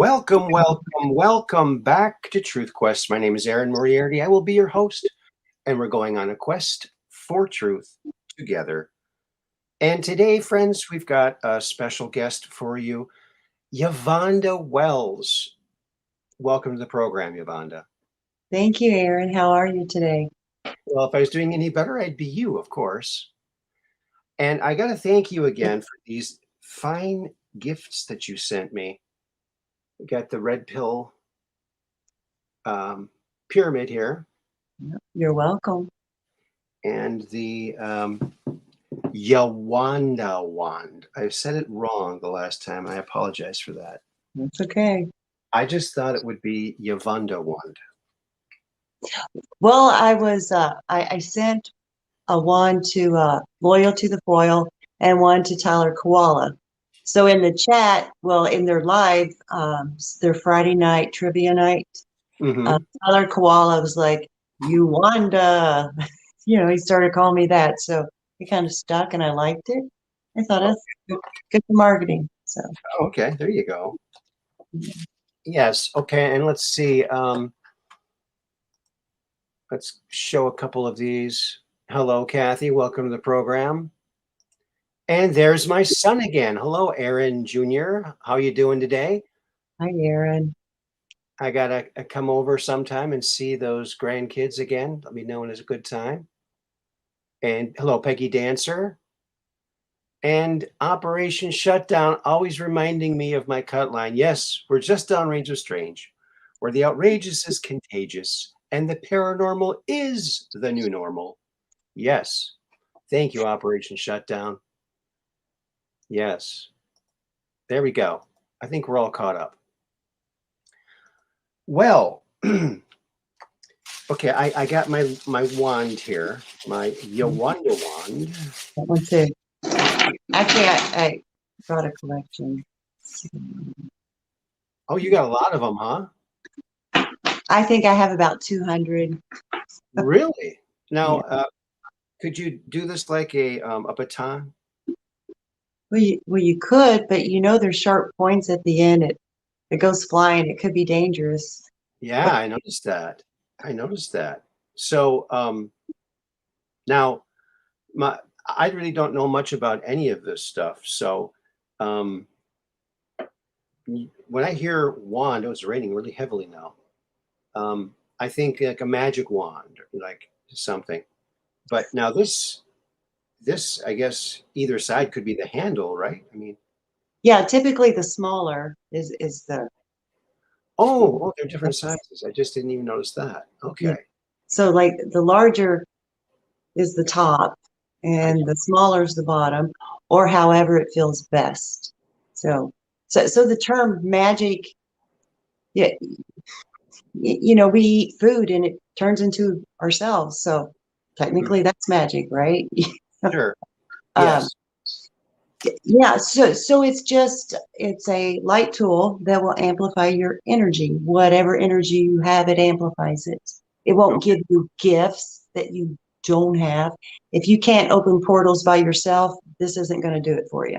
Welcome back to Truth Quest. My name is Aaron Moriarity. I will be your host, and we're going on a quest for truth together. And today, friends, we've got a special guest for you, Yuvonda Wells. Welcome to the program, Yuvonda. Thank you, Aaron. How are you today? Well, if I was doing any better, I'd be you, of course. And I got to thank you again for these fine gifts that you sent me. We got the red pill pyramid here. You're welcome. And the Yuvonda wand. I said it wrong the last time. I apologize for that. That's okay. I just thought it would be Yuvonda wand. Well, I sent a wand to Loyal to the Foil and one to Tyler Koala. So in the chat, well, in their live, their Friday night trivia night, Tyler Koala was like, Yuvonda. He started calling me that. So it kind of stuck and I liked it. I thought it was good for marketing. So okay, there you go. Yes, okay, and let's see. Let's show a couple of these. Hello, Kathy. Welcome to the program. And there's my son again. Hello, Aaron Jr. How you doing today? Hi, Aaron. I gotta come over sometime and see those grandkids again. Let me know when it's a good time. And hello, Peggy Dancer. And Operation Shutdown, always reminding me of my cut line. Yes, we're just downrange of strange, where the outrageous is contagious and the paranormal is the new normal. Yes. Thank you, Operation Shutdown. Yes. There we go. I think we're all caught up. Well, okay, I got my wand here, my Yuvonda wand. That one too. Actually, I brought a collection. Oh, you got a lot of them, huh? I think I have about 200. Really? Now, could you do this like a baton? Well, you could, but there's sharp points at the end. It goes flying. It could be dangerous. Yeah, I noticed that. So now I really don't know much about any of this stuff. So when I hear wand, it's raining really heavily now. I think like a magic wand, like something. But now this, I guess either side could be the handle, right? I mean, yeah, typically the smaller is the. Oh, they're different sizes. I just didn't even notice that. Okay. Yeah. So like the larger is the top and the smaller is the bottom, or however it feels best. So the term magic, yeah, we eat food and it turns into ourselves. So technically that's magic, right? Sure. Yes. Yeah, so it's a light tool that will amplify your energy. Whatever energy you have, it amplifies it. It won't give you gifts that you don't have. If you can't open portals by yourself, this isn't going to do it for you.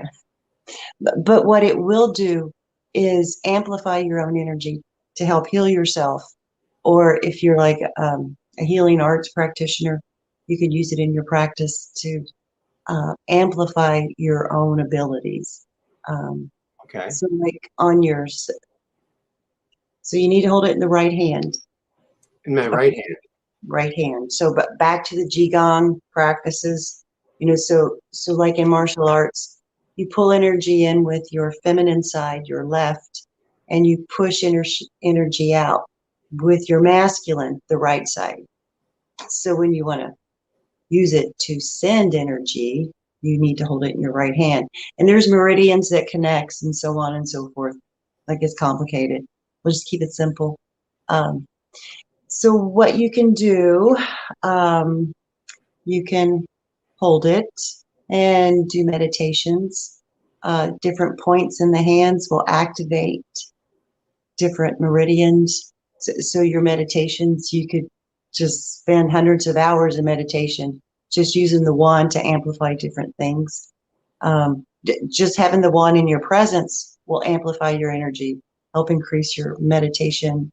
But what it will do is amplify your own energy to help heal yourself. Or if you're like a healing arts practitioner, you can use it in your practice to amplify your own abilities. Okay. So like on yours. So you need to hold it in the right hand. In my right hand. Right hand. So but back to the Qigong practices, so like in martial arts, you pull energy in with your feminine side, your left, and you push energy out with your masculine, the right side. So when you want to use it to send energy, you need to hold it in your right hand. And there's meridians that connects and so on and so forth. Like it's complicated. We'll just keep it simple. So what you can do, you can hold it and do meditations. Different points in the hands will activate different meridians. So your meditations, you could just spend hundreds of hours in meditation just using the wand to amplify different things. Just having the wand in your presence will amplify your energy, help increase your meditation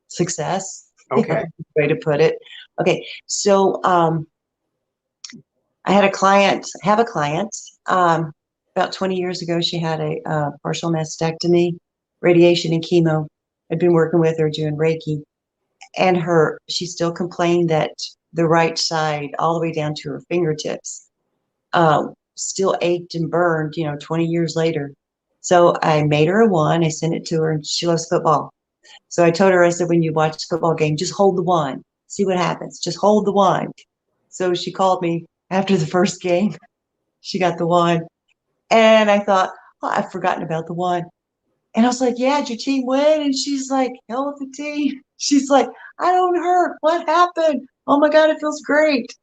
success. Okay. Way to put it. Okay, so I had a client, have a client, about 20 years ago. She had a partial mastectomy, radiation and chemo. I'd been working with her doing Reiki, and she still complained that the right side, all the way down to her fingertips, still ached and burned, 20 years later. So I made her a wand. I sent it to her, and she loves football. So I told her, I said, when you watch a football game, just hold the wand, see what happens. Just hold the wand. So she called me after the first game. She got the wand. And I thought, oh, I've forgotten about the wand. And I was like, yeah, did your team win? And she's like, hell with the team. She's like, I don't hurt. What happened? Oh my God, it feels great.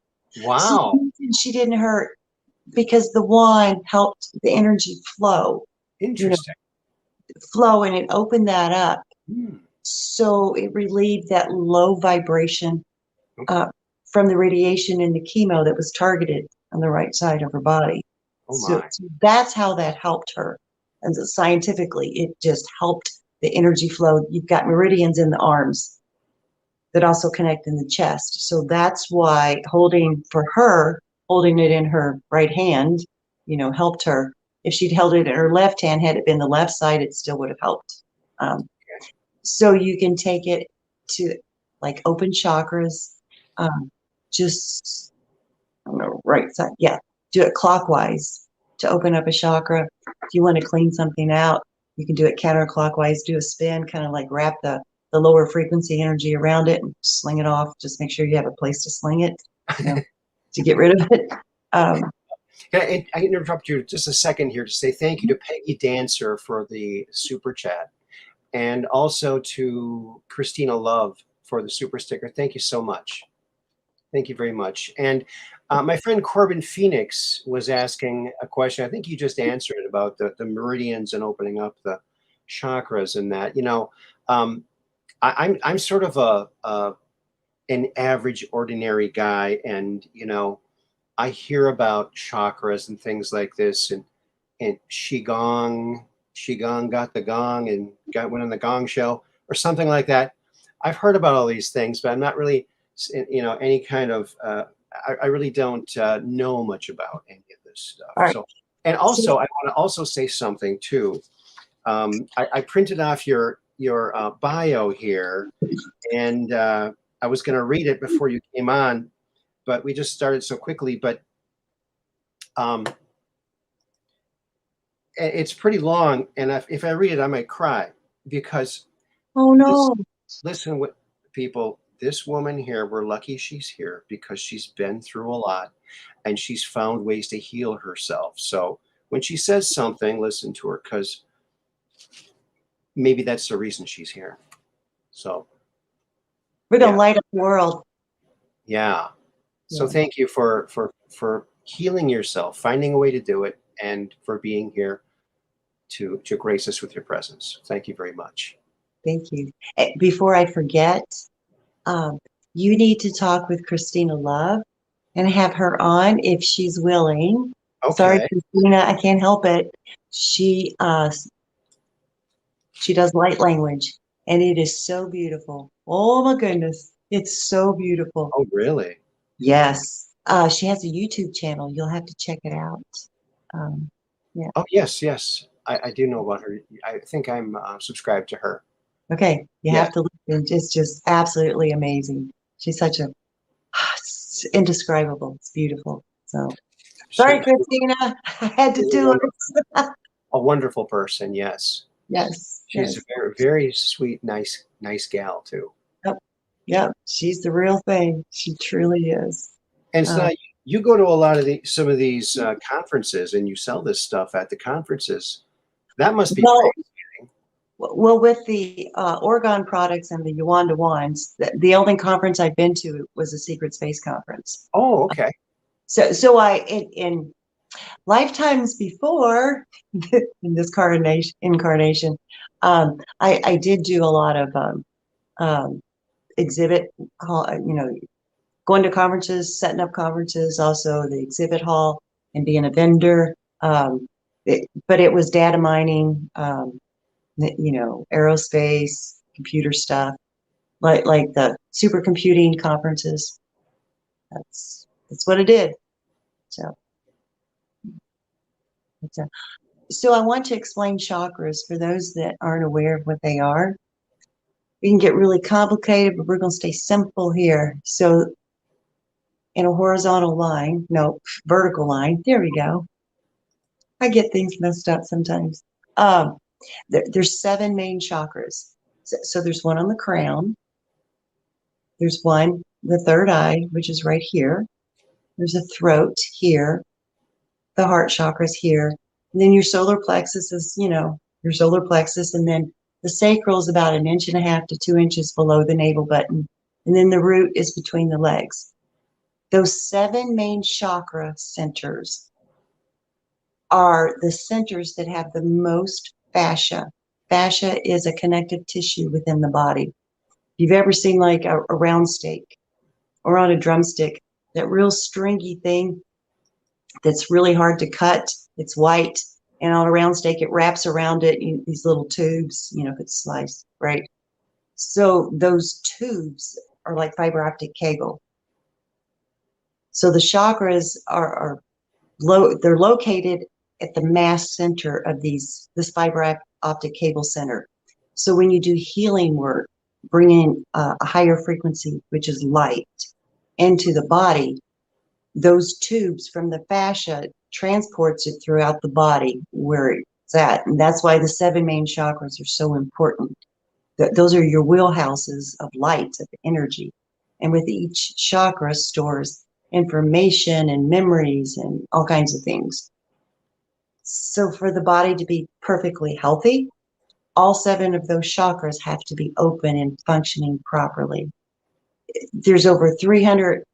Wow. She didn't hurt because the wand helped the energy flow, Interesting. and it opened that up. Hmm. So it relieved that low vibration Okay. from the radiation and the chemo that was targeted on the right side of her body. Oh So my. that's how that helped her. And so scientifically, it just helped the energy flow. You've got meridians in the arms that also connect in the chest. So that's why holding it in her right hand, helped her. If she'd held it in her left hand, had it been the left side, it still would have helped. So you can take it to like open chakras, just on the right side. Yeah, do it clockwise to open up a chakra. If you want to clean something out, you can do it counterclockwise, do a spin, kind of like wrap the lower frequency energy around it and sling it off. Just make sure you have a place to sling it, to get rid of it. I can interrupt you just a second here to say thank you to Peggy Dancer for the super chat, and also to Christina Love for the super sticker. Thank you so much. Thank you very much. And my friend Corbin Phoenix was asking a question. I think you just answered it about the meridians and opening up the chakras and that. I'm sort of an average, ordinary guy, and I hear about chakras and things like this, and Qigong got the gong and went on the Gong Show or something like that. I've heard about all these things, but I'm not really, any kind of. I really don't know much about any of this stuff. All right. So, and also, I want to also say something too. I printed off your bio here, and I was going to read it before you came on, but we just started so quickly. But it's pretty long, and if I read it, I might cry because. Oh no! Listen, what people. This woman here, we're lucky she's here because she's been through a lot, and she's found ways to heal herself. So when she says something, listen to her, because maybe that's the reason she's here. So We're gonna light up the world. Yeah. So thank you for healing yourself, finding a way to do it, and for being here to grace us with your presence. Thank you very much. Thank you. Before I forget, you need to talk with Christina Love and have her on if she's willing. Okay. Sorry, Christina, I can't help it. She does light language, and it is so beautiful. Oh my goodness, it's so beautiful. Oh, really? Yes. She has a YouTube channel. You'll have to check it out. Yeah. Oh, yes. I do know about her. I think I'm subscribed to her. Okay. You have to listen. It's just absolutely amazing. She's such a it's indescribable. It's beautiful. So sorry, Christina. I had to do it. A wonderful person. Yes. Yes. She's a very, very sweet, nice gal too. Yep. She's the real thing. She truly is. And so you go to a lot of some of these conferences, and you sell this stuff at the conferences. That must be crazy. Well, with the Oregon products and the Yuvonda wines, the only conference I've been to was a Secret Space conference. Oh, okay. So I in lifetimes before in this incarnation, I did do a lot of exhibit, going to conferences, setting up conferences, also the exhibit hall, and being a vendor. But it was data mining. aerospace, computer stuff, like the supercomputing conferences. That's what it did. So, it's a, so I want to explain chakras for those that aren't aware of what they are. We can get really complicated, but we're going to stay simple here. So, in a horizontal line, no, vertical line. There we go. I get things messed up sometimes. Um, there's 7 main chakras. So there's one on the crown. There's one, the third eye, which is right here. There's a throat here. The heart chakra is here. And then your solar plexus is, your solar plexus. And then the sacral is about 1.5 to 2 inches below the navel button. And then the root is between the legs. Those 7 main chakra centers are the centers that have the most fascia. Fascia is a connective tissue within the body. If you've ever seen like a round steak or on a drumstick, that real stringy thing that's really hard to cut, it's white, and on a round steak, it wraps around it, these little tubes, if it's sliced, right? So those tubes are like fiber optic cable. So the chakras are they're located at the mass center of this fiber optic cable center. So when you do healing work, bringing a higher frequency, which is light, into the body, those tubes from the fascia transports it throughout the body where it's at. And that's why the 7 main chakras are so important. Those are your wheelhouses of light, of energy. And with each chakra stores information and memories and all kinds of things. So for the body to be perfectly healthy, all 7 of those chakras have to be open and functioning properly. There's over 300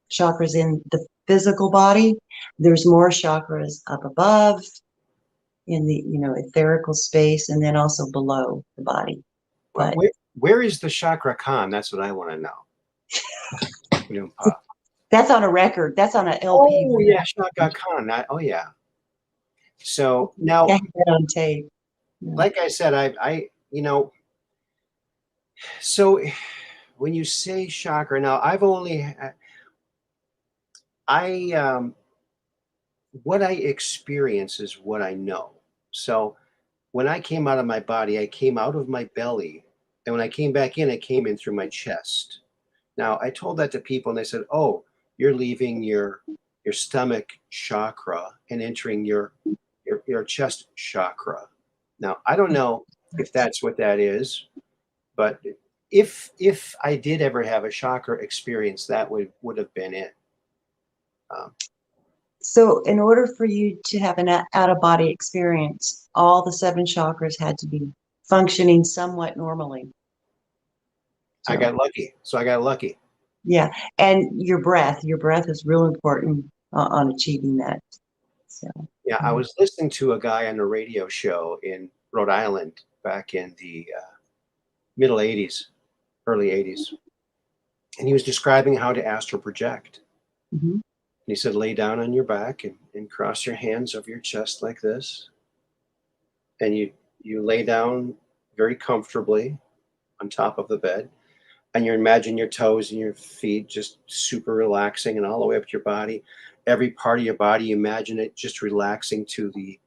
chakras in the physical body. There's more chakras up above in the etherical space, and then also below the body. Well, But where is the chakra con? That's what I want to know. that's on a record. That's on an LP. Oh yeah, chakra con. Oh yeah. So now, on tape. like I said, so when you say chakra, now what I experience is what I know. So when I came out of my body, I came out of my belly. And when I came back in, I came in through my chest. Now I told that to people and they said, oh, you're leaving your stomach chakra and entering your chest chakra. Now, I don't know if that's what that is, but if I did ever have a chakra experience, that would have been it. So in order for you to have an out-of-body experience, all the 7 chakras had to be functioning somewhat normally. So, I got lucky. Yeah. And your breath is real important on achieving that. So yeah, I was listening to a guy on a radio show in Rhode Island back in the middle 80s, early 80s. And he was describing how to astral project. Mm-hmm. And he said, lay down on your back and cross your hands over your chest like this. And you lay down very comfortably on top of the bed. And you imagine your toes and your feet just super relaxing and all the way up to your body. Every part of your body, imagine it just relaxing to the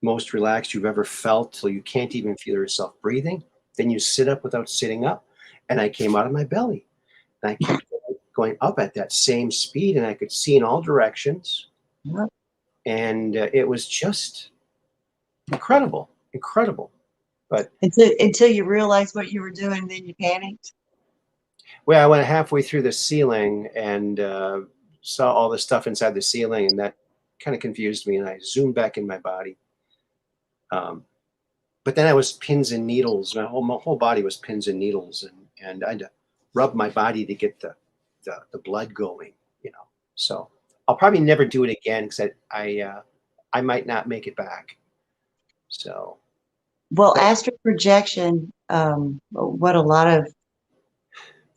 most relaxed you've ever felt till you can't even feel yourself breathing. Then you sit up without sitting up. And I came out of my belly. And I kept going up at that same speed, and I could see in all directions. Yep. And it was just incredible. But until you realized what you were doing, then you panicked. Well, I went halfway through the ceiling and saw all the stuff inside the ceiling, and that kind of confused me, and I zoomed back in my body. But then I was pins and needles. My whole body was pins and needles, and I had to rub my body to get the blood going, So I'll probably never do it again because I might not make it back. So. Well, astral projection, what a lot of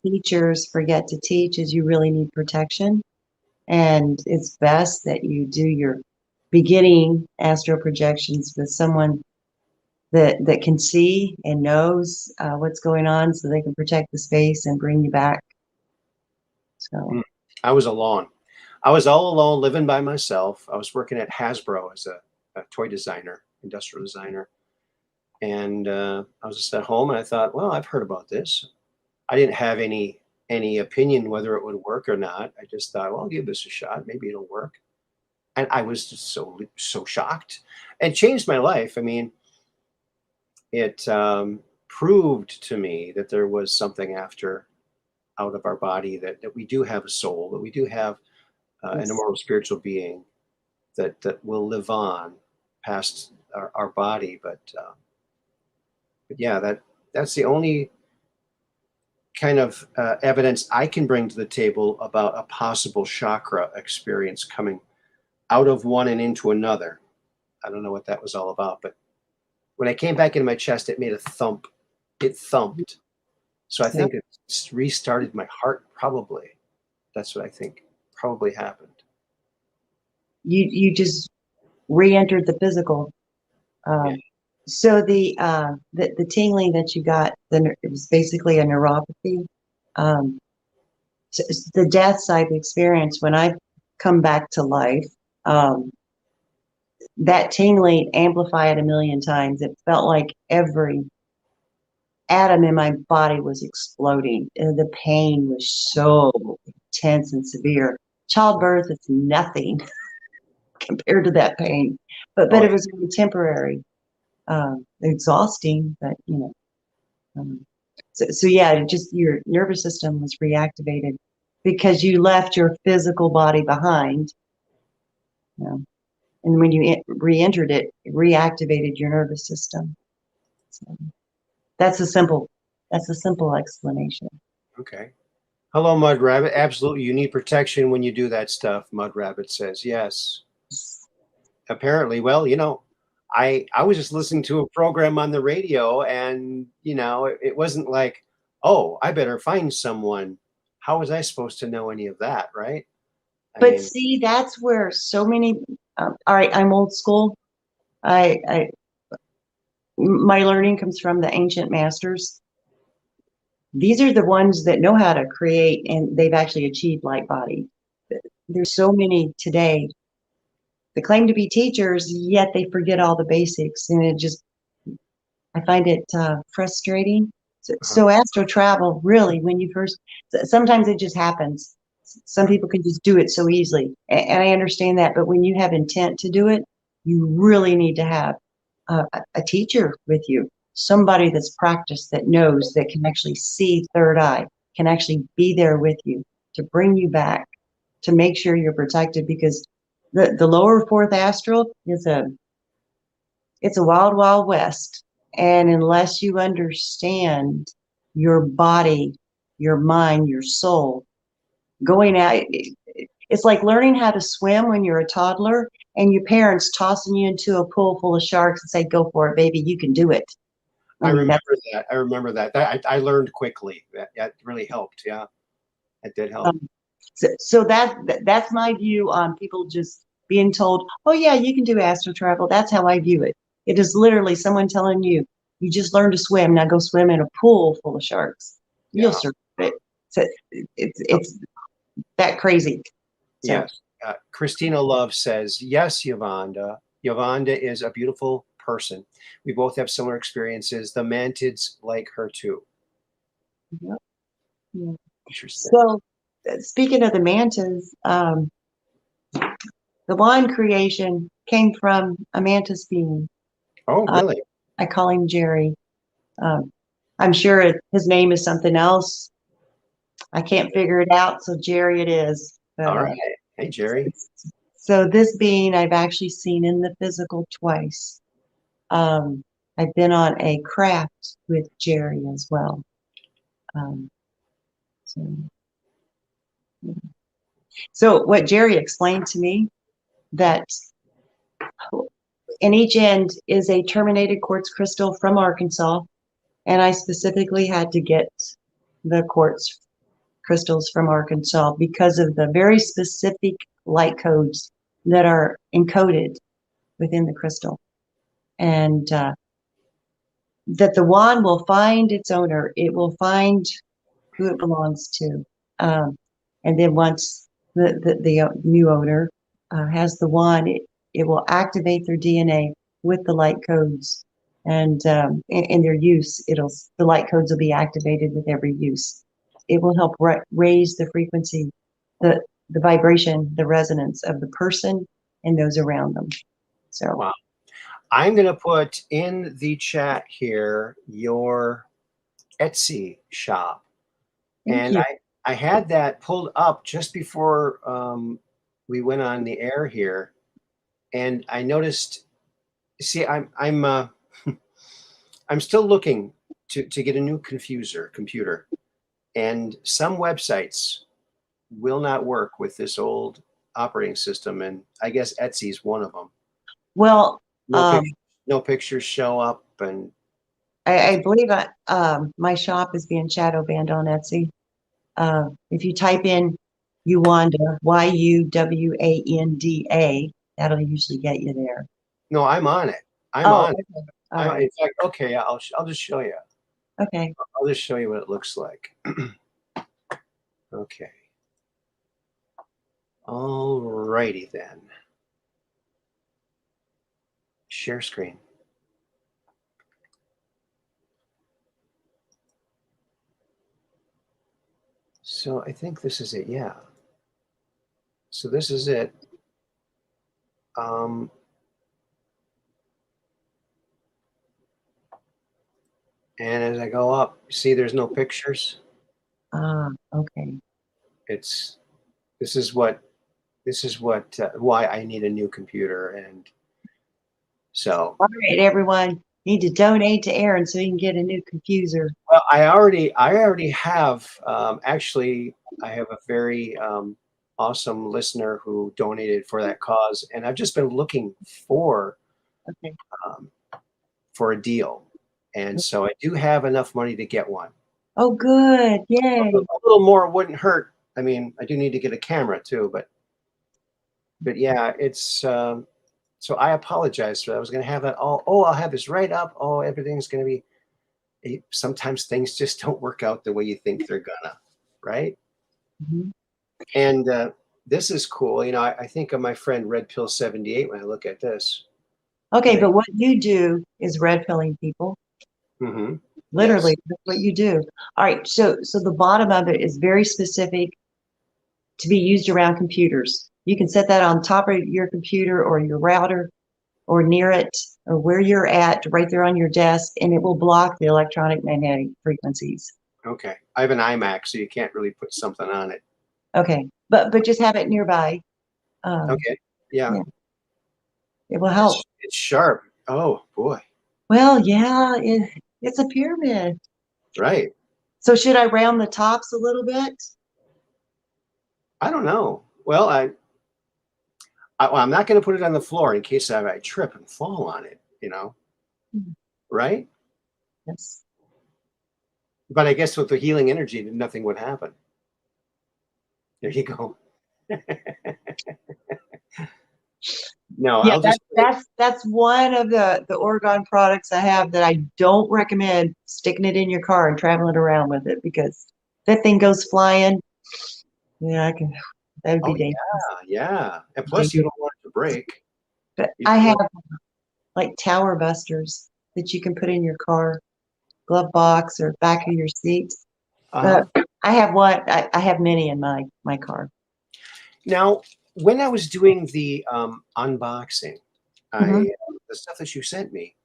teachers forget to teach is you really need protection. And it's best that you do your beginning astral projections with someone that can see and knows what's going on, so they can protect the space and bring you back. So I was alone. I was all alone, living by myself. I was working at Hasbro as a toy designer, industrial designer. And I was just at home, and I thought, well, I've heard about this. I didn't have any opinion whether it would work or not. I just thought, well, I'll give this a shot. Maybe it'll work. And I was just so shocked. It changed my life. I mean, it proved to me that there was something out of our body, that we do have a soul, that we do have an immortal spiritual being that will live on past our body. But yeah, that's the only kind of evidence I can bring to the table about a possible chakra experience coming out of one and into another. I don't know what that was all about, but when I came back into my chest, it made a thump. It thumped. So I think it restarted my heart, probably. That's what I think probably happened. You just re-entered the physical. Yeah. So the tingling that you got, it was basically a neuropathy. So the deaths I've experienced when I've come back to life, that tingling amplified a million times. It felt like every atom in my body was exploding. And the pain was so intense and severe. Childbirth is nothing compared to that pain, but it was really temporary, exhausting, but so yeah, just your nervous system was reactivated because you left your physical body behind, and when you re-entered it, it reactivated your nervous system. So that's a simple explanation. Okay. Hello, Mud Rabbit. Absolutely, you need protection when you do that stuff. Mud Rabbit says yes. Apparently, well, I was just listening to a program on the radio, and it wasn't like, oh, I better find someone. How was I supposed to know any of that, right? But see, that's where so many. All right, I'm old school. My learning comes from the ancient masters. These are the ones that know how to create, and they've actually achieved light body. There's so many today that claim to be teachers, yet they forget all the basics, and I find it frustrating. So astro travel, really, when you first, sometimes it just happens. Some people can just do it so easily, and I understand that. But when you have intent to do it, you really need to have a teacher with you, somebody that's practiced, that knows, that can actually see third eye, can actually be there with you to bring you back, to make sure you're protected, because the lower fourth astral is it's a wild, wild west. And unless you understand your body, your mind, your soul, going out, it's like learning how to swim when you're a toddler and your parents tossing you into a pool full of sharks and say, go for it, baby, you can do it. I remember that. I remember that. I learned quickly. That really helped. Yeah, it did help. So that's my view on people just being told, oh yeah, you can do astral travel. That's how I view it. It is literally someone telling you, you just learned to swim. Now go swim in a pool full of sharks. You'll survive it. So it's that crazy. So. Yes. Christina Love says, yes, Yuvonda. Yuvonda is a beautiful person. We both have similar experiences. The mantids like her too. Yep. Yeah. Interesting. So speaking of the mantas, the wand creation came from a mantis being. Oh, really? I call him Jerry. I'm sure his name is something else. I can't figure it out, so Jerry it is. All right. Hey, Jerry. So this being I've actually seen in the physical twice. I've been on a craft with Jerry as well. So what Jerry explained to me, that in each end is a terminated quartz crystal from Arkansas, and I specifically had to get the quartz crystals from Arkansas because of the very specific light codes that are encoded within the crystal. And that the wand will find its owner. It will find who it belongs to. And then once the new owner has the wand, it will activate their DNA with the light codes. And in their use, the light codes will be activated with every use. It will help raise the frequency, the vibration, the resonance of the person and those around them. So Wow. I'm going to put in the chat here your Etsy shop. thank And you. I had that pulled up just before we went on the air here. And I noticed, see, I'm I'm still looking to get a new computer. And some websites will not work with this old operating system. And I guess Etsy's one of them. Well, No pictures, no pictures show up, and I believe my shop is being shadow banned on Etsy. If you type in Yuvonda, Yuwanda, that'll usually get you there. no, I'm on it. I'm Oh, on it. okay. All right. In fact, okay, I'll just show you. Okay. I'll just show you what it looks like. Okay. All righty then. Share screen. So I think this is it. Yeah. So this is it. Um, and as I go up, see, there's no pictures. Okay. It's this is what why I need a new computer, and so. All right, everyone. Need to donate to Aaron so he can get a new computer. Well, I already have. Actually, I have a very awesome listener who donated for that cause, and I've just been looking Okay. um, for a deal, and so I do have enough money to get one. Oh, good. Yay. A little more wouldn't hurt. I mean, I do need to get a camera too, but yeah, it's. So I apologize for that. I was going to have that all. Oh, I'll have this right up. Oh, everything's going to be. Sometimes things just don't work out the way you think they're gonna, right? Mhm. And this is cool. You know, I think of my friend Red Pill 78 when I look at this. Okay, They, but what you do is red pilling people. mm-hmm. Yes. Literally, that's what you do. All right, so the bottom of it is very specific to be used around computers. You can set that on top of your computer or your router or near it or where you're at, right there on your desk, and it will block the electronic magnetic frequencies. Okay. I have an iMac, so you can't really put something on it. Okay, but just have it nearby. Okay. Yeah. Yeah, it will help. It's sharp. Oh boy. Well, yeah, it's a pyramid. Right. So should I round the tops a little bit? I don't know. Well, I'm not going to put it on the floor in case I trip and fall on it. You know. Hmm. Right. Yes. But I guess with the healing energy, nothing would happen. There you go. No, Yeah, I'll just. that's one of the Oregon products I have that I don't recommend sticking it in your car and traveling around with it because that thing goes flying. Yeah, that would be Oh dangerous. yeah. And plus, you don't want it to break. But You I don't have want. like tower busters that you can put in your car, glove box or back of your seat. Uh-huh. I have one. I have many in my car. Now, when I was doing the unboxing, Hmm. the stuff that you sent me,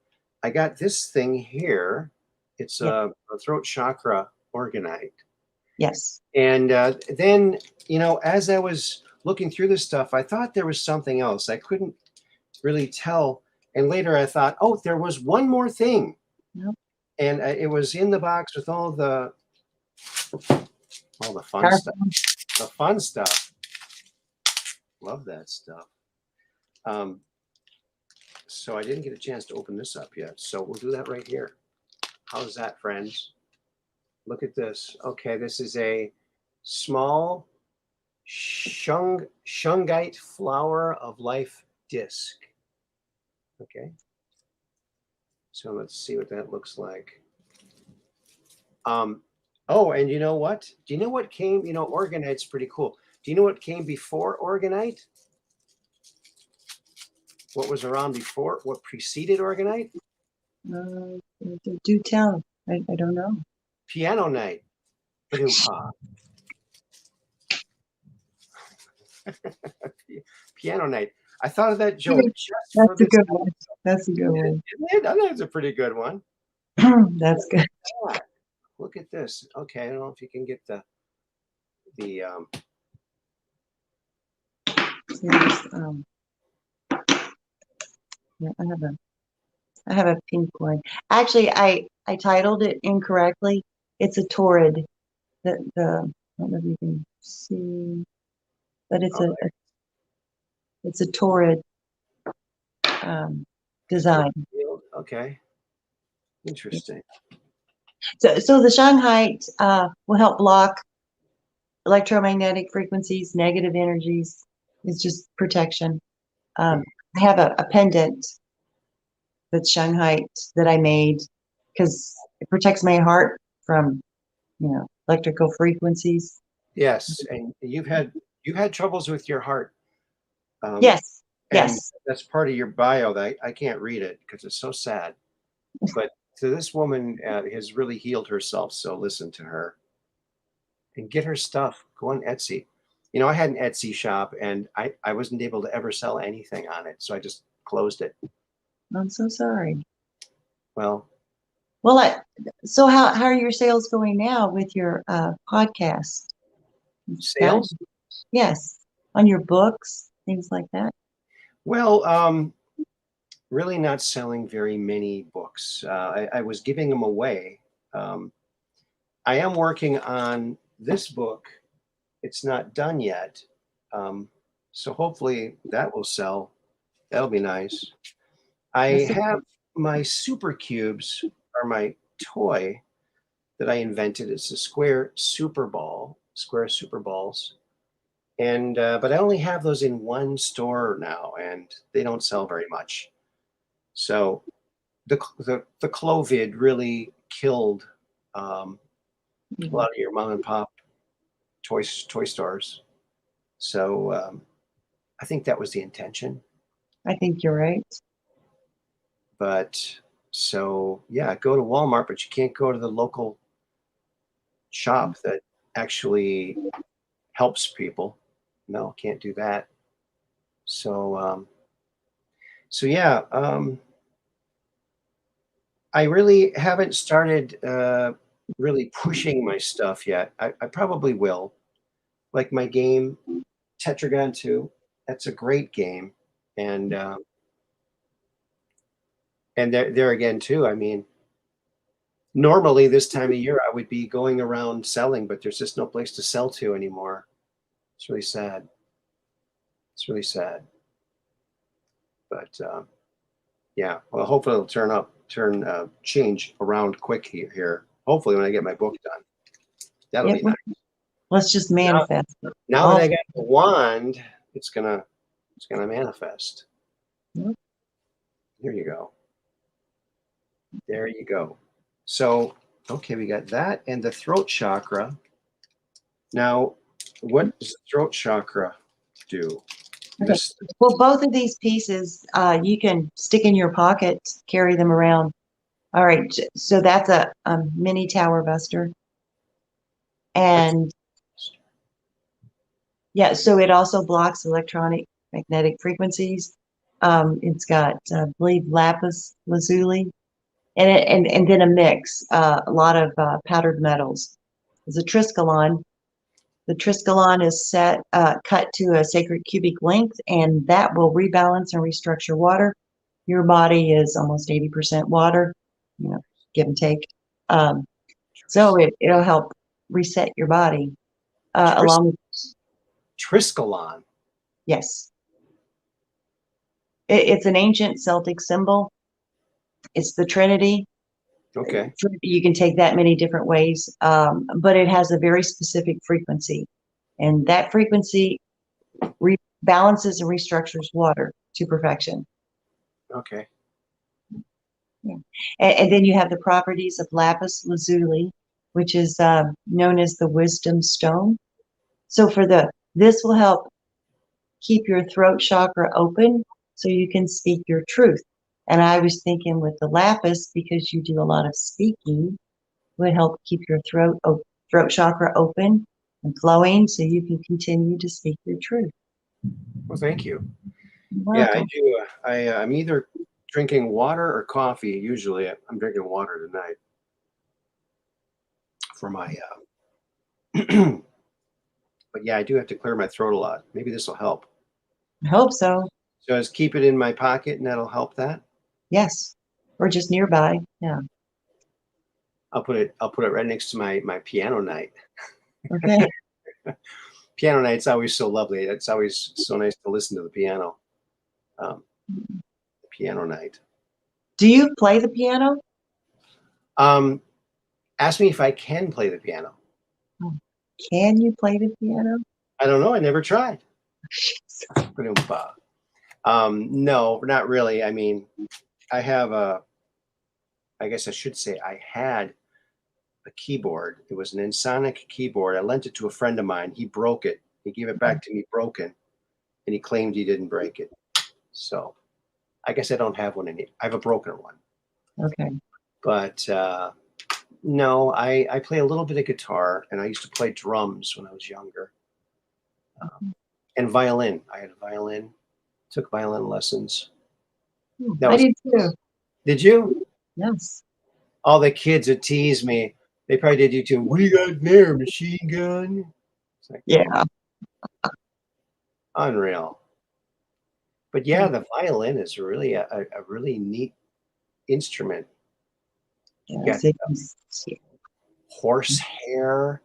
I got this thing here. It's Yeah. a throat chakra orgonite. Yes. And then, as I was looking through this stuff, I thought there was something else. I couldn't really tell. And later I thought, oh, there was one more thing. Yep. And it was in the box with all the fun stuff. Powerful. The fun stuff. Love that stuff. So I didn't get a chance to open this up yet. So we'll do that right here. How's that, friends? Look at this. Okay, this is a small shungite flower of life disc. Okay. So let's see what that looks like. Oh, and you know what? Do you know what came? Organite's pretty cool. Do you know what came before Organite? What was around before? What preceded Organite? Do tell. I don't know. Piano Night. Ba-doom-pa. Piano Night. I thought of that joke just for That's a this. good one. That's a good one. Isn't it? I think it's a pretty good one. That's good. Yeah. Look at this. Okay, I don't know if you can get the Here's, yeah, I have a pink one. Actually, I titled it incorrectly. It's a torrid. I don't know if you can see, but it's a torrid design. Okay. Interesting. So the Shanghai will help block electromagnetic frequencies, negative energies. It's just protection. I have a pendant that's Shanghai that I made because it protects my heart from, electrical frequencies. Yes, and you've had troubles with your heart. Yes, And yes. that's part of your bio that I can't read it because it's so sad. But so this woman has really healed herself. So listen to her and get her stuff. Go on Etsy. I had an Etsy shop and I wasn't able to ever sell anything on it. So I just closed it. I'm so sorry. Well, So how are your sales going now with your podcast? sales? Yes, on your books, things like that. Well, really not selling very many books. I was giving them away. I am working on this book. It's not done yet. So hopefully that will sell. That'll be nice. I have my super cubes are my toy that I invented. It's a square super balls. And but I only have those in one store now, and they don't sell very much. So the COVID really killed a lot of your mom and pop toy stores. So I think that was the intention. I think you're right. But so yeah, go to Walmart, but you can't go to the local shop that actually helps people. No, can't do that. So yeah, I really haven't started really pushing my stuff yet. I probably will. Like my game, Tetragon 2, that's a great game. And there again too, I mean, normally this time of year I would be going around selling, but there's just no place to sell to anymore. It's really sad. It's really sad. But yeah, well, hopefully it'll change around quick here. Hopefully when I get my book done, that'll be nice. Let's just manifest. Now that I got the wand, it's gonna manifest. Yep. Here you go. There you go. So, okay, we got that and the throat chakra. Now, what does the throat chakra do? Okay. Well, both of these pieces you can stick in your pocket, carry them around. All right, so that's a mini tower buster. And yeah, so it also blocks electronic magnetic frequencies. It's got, I believe, lapis lazuli, and then a mix, a lot of powdered metals. There's a triskelon. The triskelon is cut to a sacred cubic length, and that will rebalance and restructure water. Your body is almost 80% water, give and take. So it'll help reset your body. Along with Triskelon. Yes. It's an ancient Celtic symbol. It's the Trinity. Okay. You can take that many different ways, but it has a very specific frequency. And that frequency balances and restructures water to perfection. Okay. Yeah. And then you have the properties of lapis lazuli, which is known as the wisdom stone. So this will help keep your throat chakra open so you can speak your truth. And I was thinking with the lapis, because you do a lot of speaking, would help keep your throat chakra open and flowing so you can continue to speak your truth. Well, thank you. You're Yeah, I welcome. do. I'm either drinking water or coffee. Usually, I'm drinking water tonight for my. But yeah, I do have to clear my throat a lot. Maybe this will help. I hope so. So just keep it in my pocket, and that'll help that. Yes. Or just nearby. Yeah. I'll put it right next to my piano night. Okay. Piano night's always so lovely. It's always so nice to listen to the piano. Um, piano night. Do you play the piano? Um, ask me if I can play the piano. Oh, can you play the piano? I don't know. I never tried. No, not really. I mean, I have I guess I should say I had a keyboard. It was an Ensoniq keyboard. I lent it to a friend of mine. He broke it. He gave it back to me broken, and he claimed he didn't break it. So I guess I don't have one I have a broken one. Okay. But no, I play a little bit of guitar, and I used to play drums when I was younger, and violin. I had a violin. Took violin lessons. That I was. did too. Did you? Yes. All the kids would tease me. They probably did you too. What do you got in there? Machine gun? It's like, oh, Yeah. unreal. But yeah, the violin is really a really neat instrument. You got Yes. It is. horsehair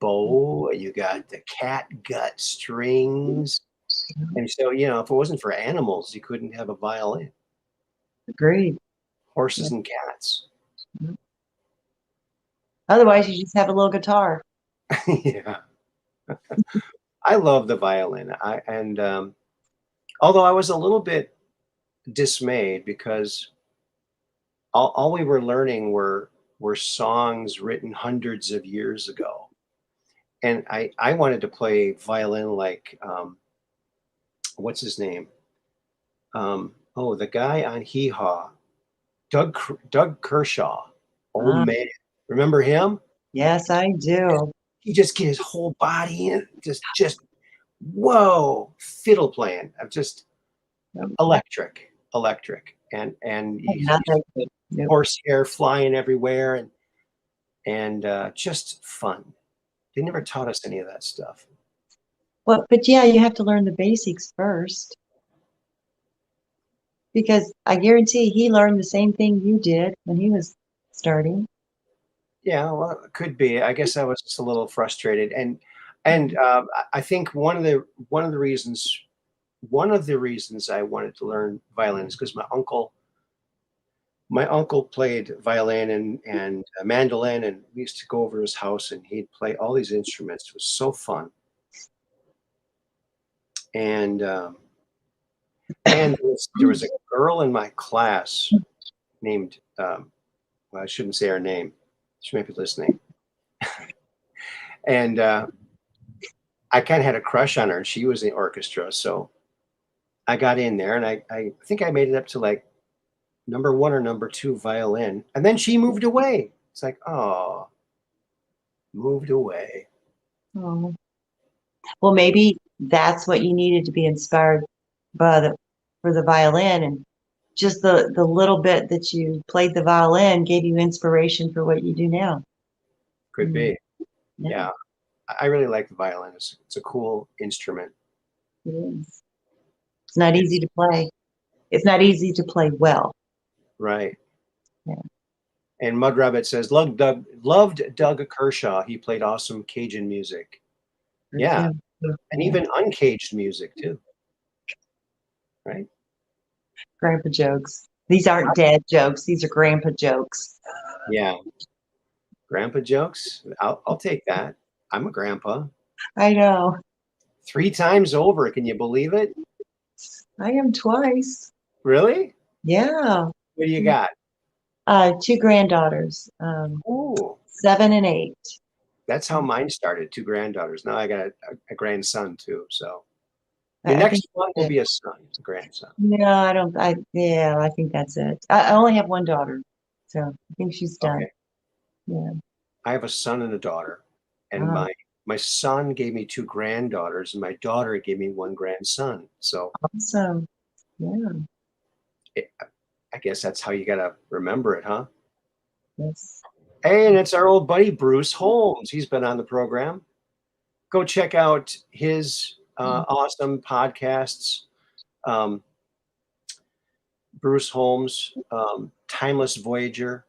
bow. You got the cat gut strings. And so, if it wasn't for animals, you couldn't have a violin. Agreed. Yeah. Horses and cats. Otherwise, you just have a little guitar. Yeah. I love the violin. Although I was a little bit dismayed because all we were learning were songs written hundreds of years ago. And I wanted to play violin like what's his name? The guy on Hee Haw, Doug Kershaw. Oh Ah, man, remember him? yes, I do. He just get his whole body in, just whoa, fiddle playing. I'm just Yep. electric, and Not that good. Nope. horsehair flying everywhere, and just fun. They never taught us any of that stuff. Well, but yeah, you have to learn the basics first. Because I guarantee he learned the same thing you did when he was starting. Yeah, well, it could be. I guess I was just a little frustrated, and I think one of the reasons I wanted to learn violin is because my uncle played violin and mandolin, and we used to go over to his house, and he'd play all these instruments. It was so fun, and there was a girl in my class named well, I shouldn't say her name. She might be listening. And I kind of had a crush on her, and she was in the orchestra. So I got in there, and I think I made it up to like number one or number two violin. And then she moved away. It's like, oh, moved away. Oh. Well, maybe that's what you needed to be inspired for the violin, and just the little bit that you played the violin gave you inspiration for what you do now. Could Mm, be. yeah, Yeah. I really like the violin. It's a cool instrument. it is. It's not It's easy to play. It's not easy to play well. right. Yeah. And Mud Rabbit says, loved Doug Kershaw. He played awesome Cajun music. Yeah. And Yeah. even uncaged music too. Right. Grandpa jokes. These aren't dad jokes. These are grandpa jokes. Yeah. Grandpa jokes. I'll take that. I'm a grandpa. I know. 3 times over. Can you believe it? I am twice. Really? Yeah. What do you got? Two granddaughters, Ooh, 7 and 8. that's how mine started. Two granddaughters. Now I got a grandson too. So your I think next one will that's it. be a son, a grandson. No, I don't. Yeah, I think that's it. I only have one daughter, so I think she's done. Okay. Yeah. I have a son and a daughter, and Oh, my son gave me two granddaughters, and my daughter gave me one grandson. So awesome. Yeah. it, I guess that's how you got to remember it, huh? Yes. Hey, and it's our old buddy Bruce Holmes. He's been on the program. Go check out his awesome podcasts. Um, Bruce Holmes, Timeless Voyager,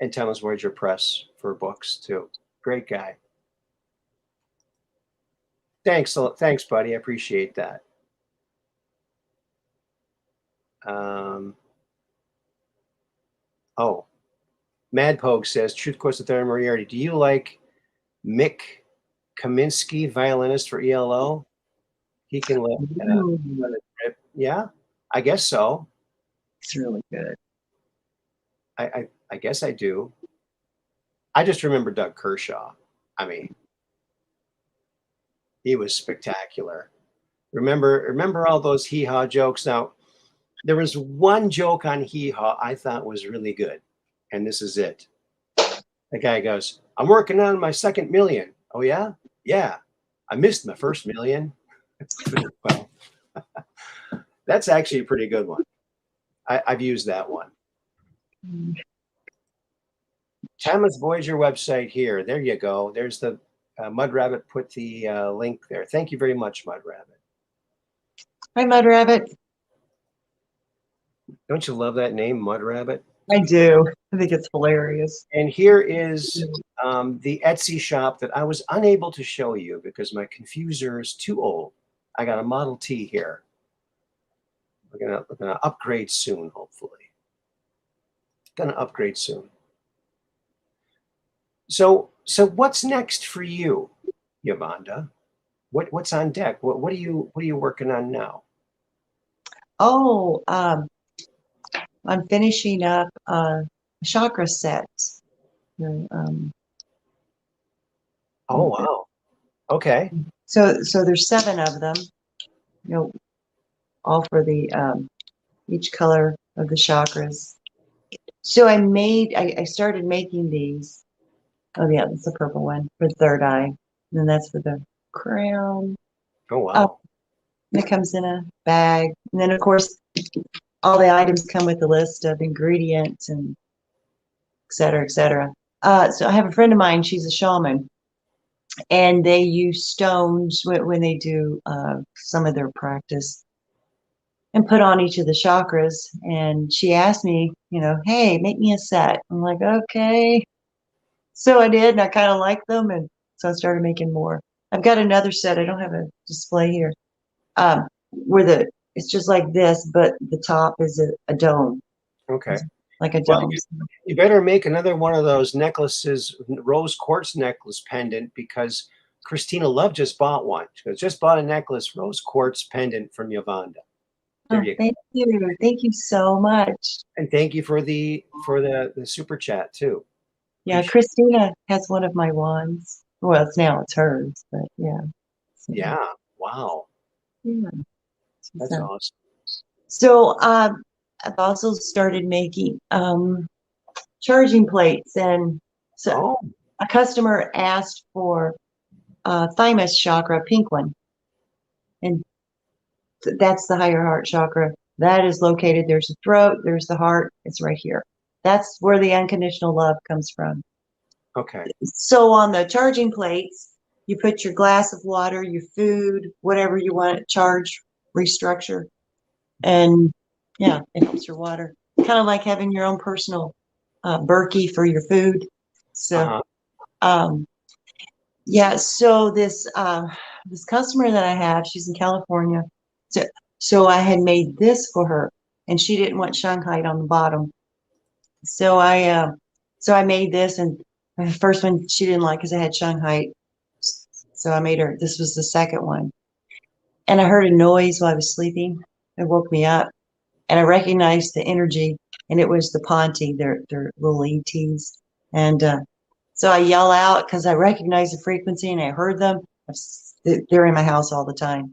and Timeless Voyager Press for books too. Great guy. Thanks, buddy. I appreciate that. Um, oh, Mad Pogue says, "Truth Quest with Aaron Moriarty. Do you like Mick Kaminsky, violinist for ELO? He can Ooh, let it rip." Yeah, I guess so. it's really good. I guess I do. I just remember Doug Kershaw. I mean, he was spectacular. Remember all those hee haw jokes. Now, there was one joke on hee haw I thought was really good, and this is it. The guy goes, "I'm working on my second million." Oh yeah, yeah. I missed my first million. Well, that's actually a pretty good one. I've used that one. Mm. Timeless Voyager website here. There you go. There's the Mud Rabbit put the link there. Thank you very much, Mud Rabbit. Hi, Mud Rabbit. Don't you love that name, Mud Rabbit? I do. I think it's hilarious. And here is the Etsy shop that I was unable to show you because my confuser is too old. I got a Model T here. We're gonna upgrade soon, hopefully. Gonna upgrade soon. So what's next for you, Yuvonda? What's on deck? What are you working on now? Oh, I'm finishing up chakra sets. Um, Oh wow. Okay. so there's 7 of them. You know, all for the each color of the chakras. So I started making these. Oh yeah, that's the purple one for the third eye. And then that's for the crown. Oh Oh, wow. it comes in a bag. And then of course all the items come with a list of ingredients and et cetera, et cetera. So I have a friend of mine, she's a shaman, and they use stones when they do some of their practice and put on each of the chakras. And she asked me, hey, make me a set. I'm like, okay. So I did, and I kind of liked them, and so I started making more. I've got another set. I don't have a display here. Where it's just like this, but the top is a dome, Okay. like a Well, dome. you better make another one of those necklaces, rose quartz necklace pendant, because Christina Love just bought one. She goes, just bought a necklace, rose quartz pendant from Yuvonda. There Oh, you go. thank you. Thank you so much. And thank you for the super chat too. Yeah, Appreciate Christina has one of my wands. Well, it's hers, but yeah. So, it. Yeah. Wow. yeah. That's awesome. So I've also started making charging plates, and so Oh, a customer asked for thymus chakra, pink one, and that's the higher heart chakra. That is located. There's the throat. There's the heart. It's right here. That's where the unconditional love comes from. okay. So on the charging plates, you put your glass of water, your food, whatever you want to charge, restructure, and yeah, it helps your water. Kind of like having your own personal Berkey for your food. So, Uh-huh. um, yeah. So this customer that I have, she's in California. So I had made this for her, and she didn't want Shanghai on the bottom. So I made this, and the first one she didn't like because I had Shanghai. So I made her. This was the second one, and I heard a noise while I was sleeping. It woke me up, and I recognized the energy, and it was the Ponte, their little ETs. And so I yell out because I recognize the frequency and I heard them. They're in my house all the time.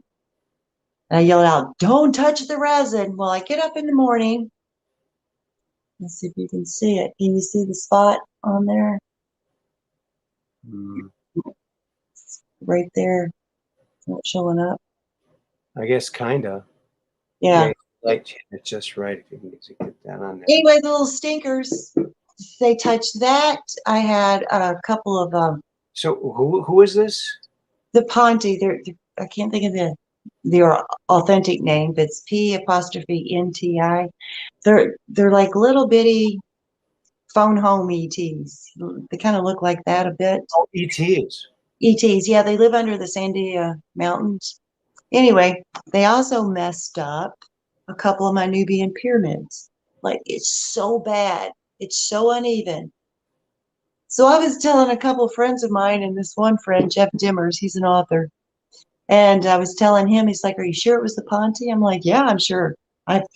And I yell out, "Don't touch the resin." Well, I get up in the morning. Let's see if you can see it. Can you see the spot on there? Mm, Right there. It's not showing up. I guess kind of. Yeah. Light it just right if you can get that on there. Anyway, the little stinkers, they touched that. I had a couple of So who is this? the Ponte. I can't think of their authentic name, but it's P''NTI. They're like little bitty phone home ETs. They kind of look like that a bit. Oh, ETs. ETs, yeah, they live under the Sandia Mountains. Anyway, they also messed up a couple of my Nubian pyramids. Like, it's so bad. It's so uneven. So I was telling a couple of friends of mine, and this one friend, Jeff Dimmers, he's an author. And I was telling him, he's like, "Are you sure it was the Ponte?" I'm like, "Yeah, I'm sure.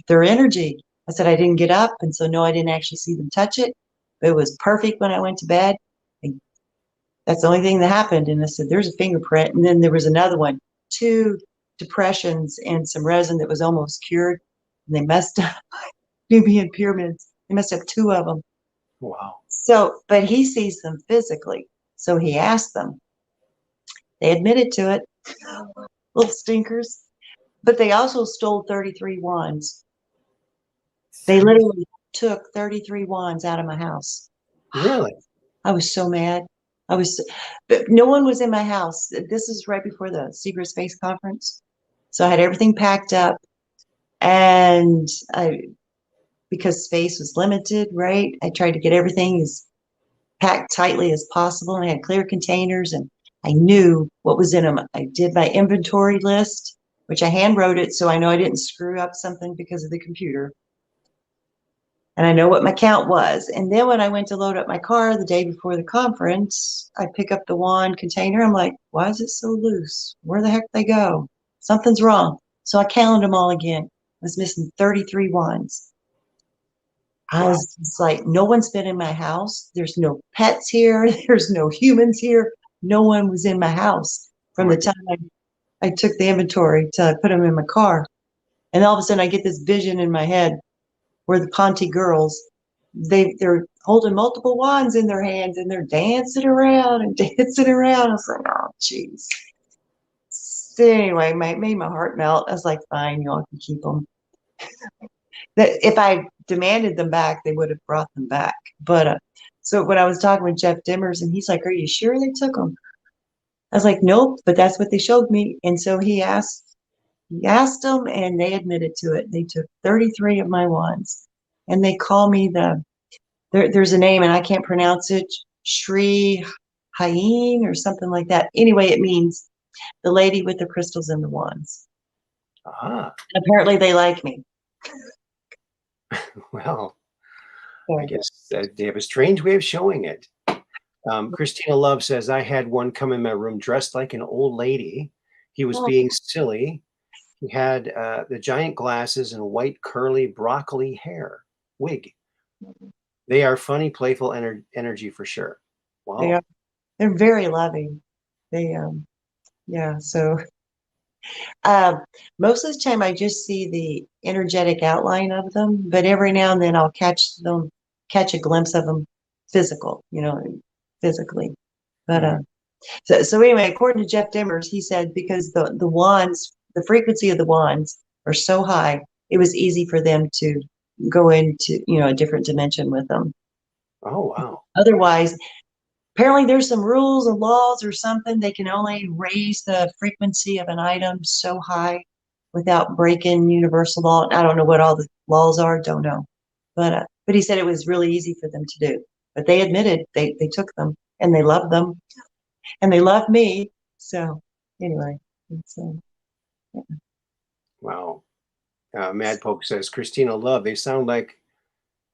Their energy." I said, "I didn't get up, and so no, I didn't actually see them touch it. But it was perfect when I went to bed. And that's the only thing that happened." And I said, "There's a fingerprint." And then there was another one, 2 depressions and some resin that was almost cured. And they messed up Nubian pyramids. They messed up 2 of them. Wow. So, but he sees them physically. So he asked them. They admitted to it, little stinkers. But they also stole 33 wands. They literally took 33 wands out of my house. Really? I was so mad. But no one was in my house. This is right before the Secret Space Conference. So I had everything packed up, and because space was limited, right? I tried to get everything as packed tightly as possible, and I had clear containers, and I knew what was in them. I did my inventory list, which I hand wrote it, so I know I didn't screw up something because of the computer. And I know what my count was. And then when I went to load up my car the day before the conference, I pick up the wand container. I'm like, "Why is it so loose? Where the heck they go? Something's wrong." So I counted them all again. I was missing 33 wands. I Wow. was just like, no one's been in my house. There's no pets here. There's no humans here. No one was in my house from the time I took the inventory till I put them in my car. And all of a sudden I get this vision in my head where the Ponte girls, they're holding multiple wands in their hands and they're dancing around and dancing around. I was like, "Oh, jeez." So anyway, it made my heart melt. I was like, "Fine, y'all can keep them." That if I demanded them back, they would have brought them back. But so when I was talking with Jeff Dimmers, and he's like, "Are you sure they took them?" I was like, "Nope," but that's what they showed me. And so he asked them, and they admitted to it. They took 33 of my wands, and they call me there's a name, and I can't pronounce it, Shri Hain or something like that. Anyway, it means the lady with the crystals and the wands. Ah, Apparently, they like me. well, So, I guess they have a strange way of showing it. Christina Love says, "I had one come in my room dressed like an old lady. He was oh, being silly. He had the giant glasses and white curly broccoli hair wig. They are funny, playful energy for sure." they Wow. are, they're very loving. They yeah. So uh, most of the time, I just see the energetic outline of them, but every now and then I'll catch a glimpse of them physically. But Mhm. so anyway, according to Jeff Dimmers, he said because the wands, the frequency of the wands are so high, it was easy for them to go into a different dimension with them. Oh, wow. Otherwise, apparently there's some rules and laws or something. They can only raise the frequency of an item so high without breaking universal law. I don't know what all the laws are, don't know. But he said it was really easy for them to do. But they admitted they took them and they loved them and they loved me. So anyway, it's, yeah. Wow. Mad Poke says, "Christina Love, they sound like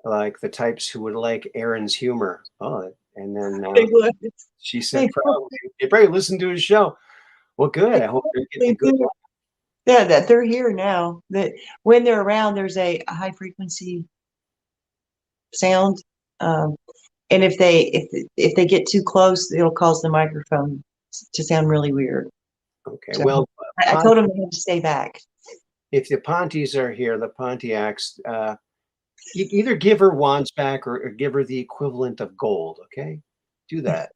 the types who would like Aaron's humor." Oh, and then They would. she They said, "Probably they probably listen to his show." Well, good. I hope they're getting a good do. one. Yeah, that they're here now. That when they're around, there's a high frequency sound. Um, and if they get too close, it'll cause the microphone to sound really weird. Okay. So Well, I told them they had to stay back. if the Ponties are here, the Pontiacs, you either give her wands back or give her the equivalent of gold. Okay, do that.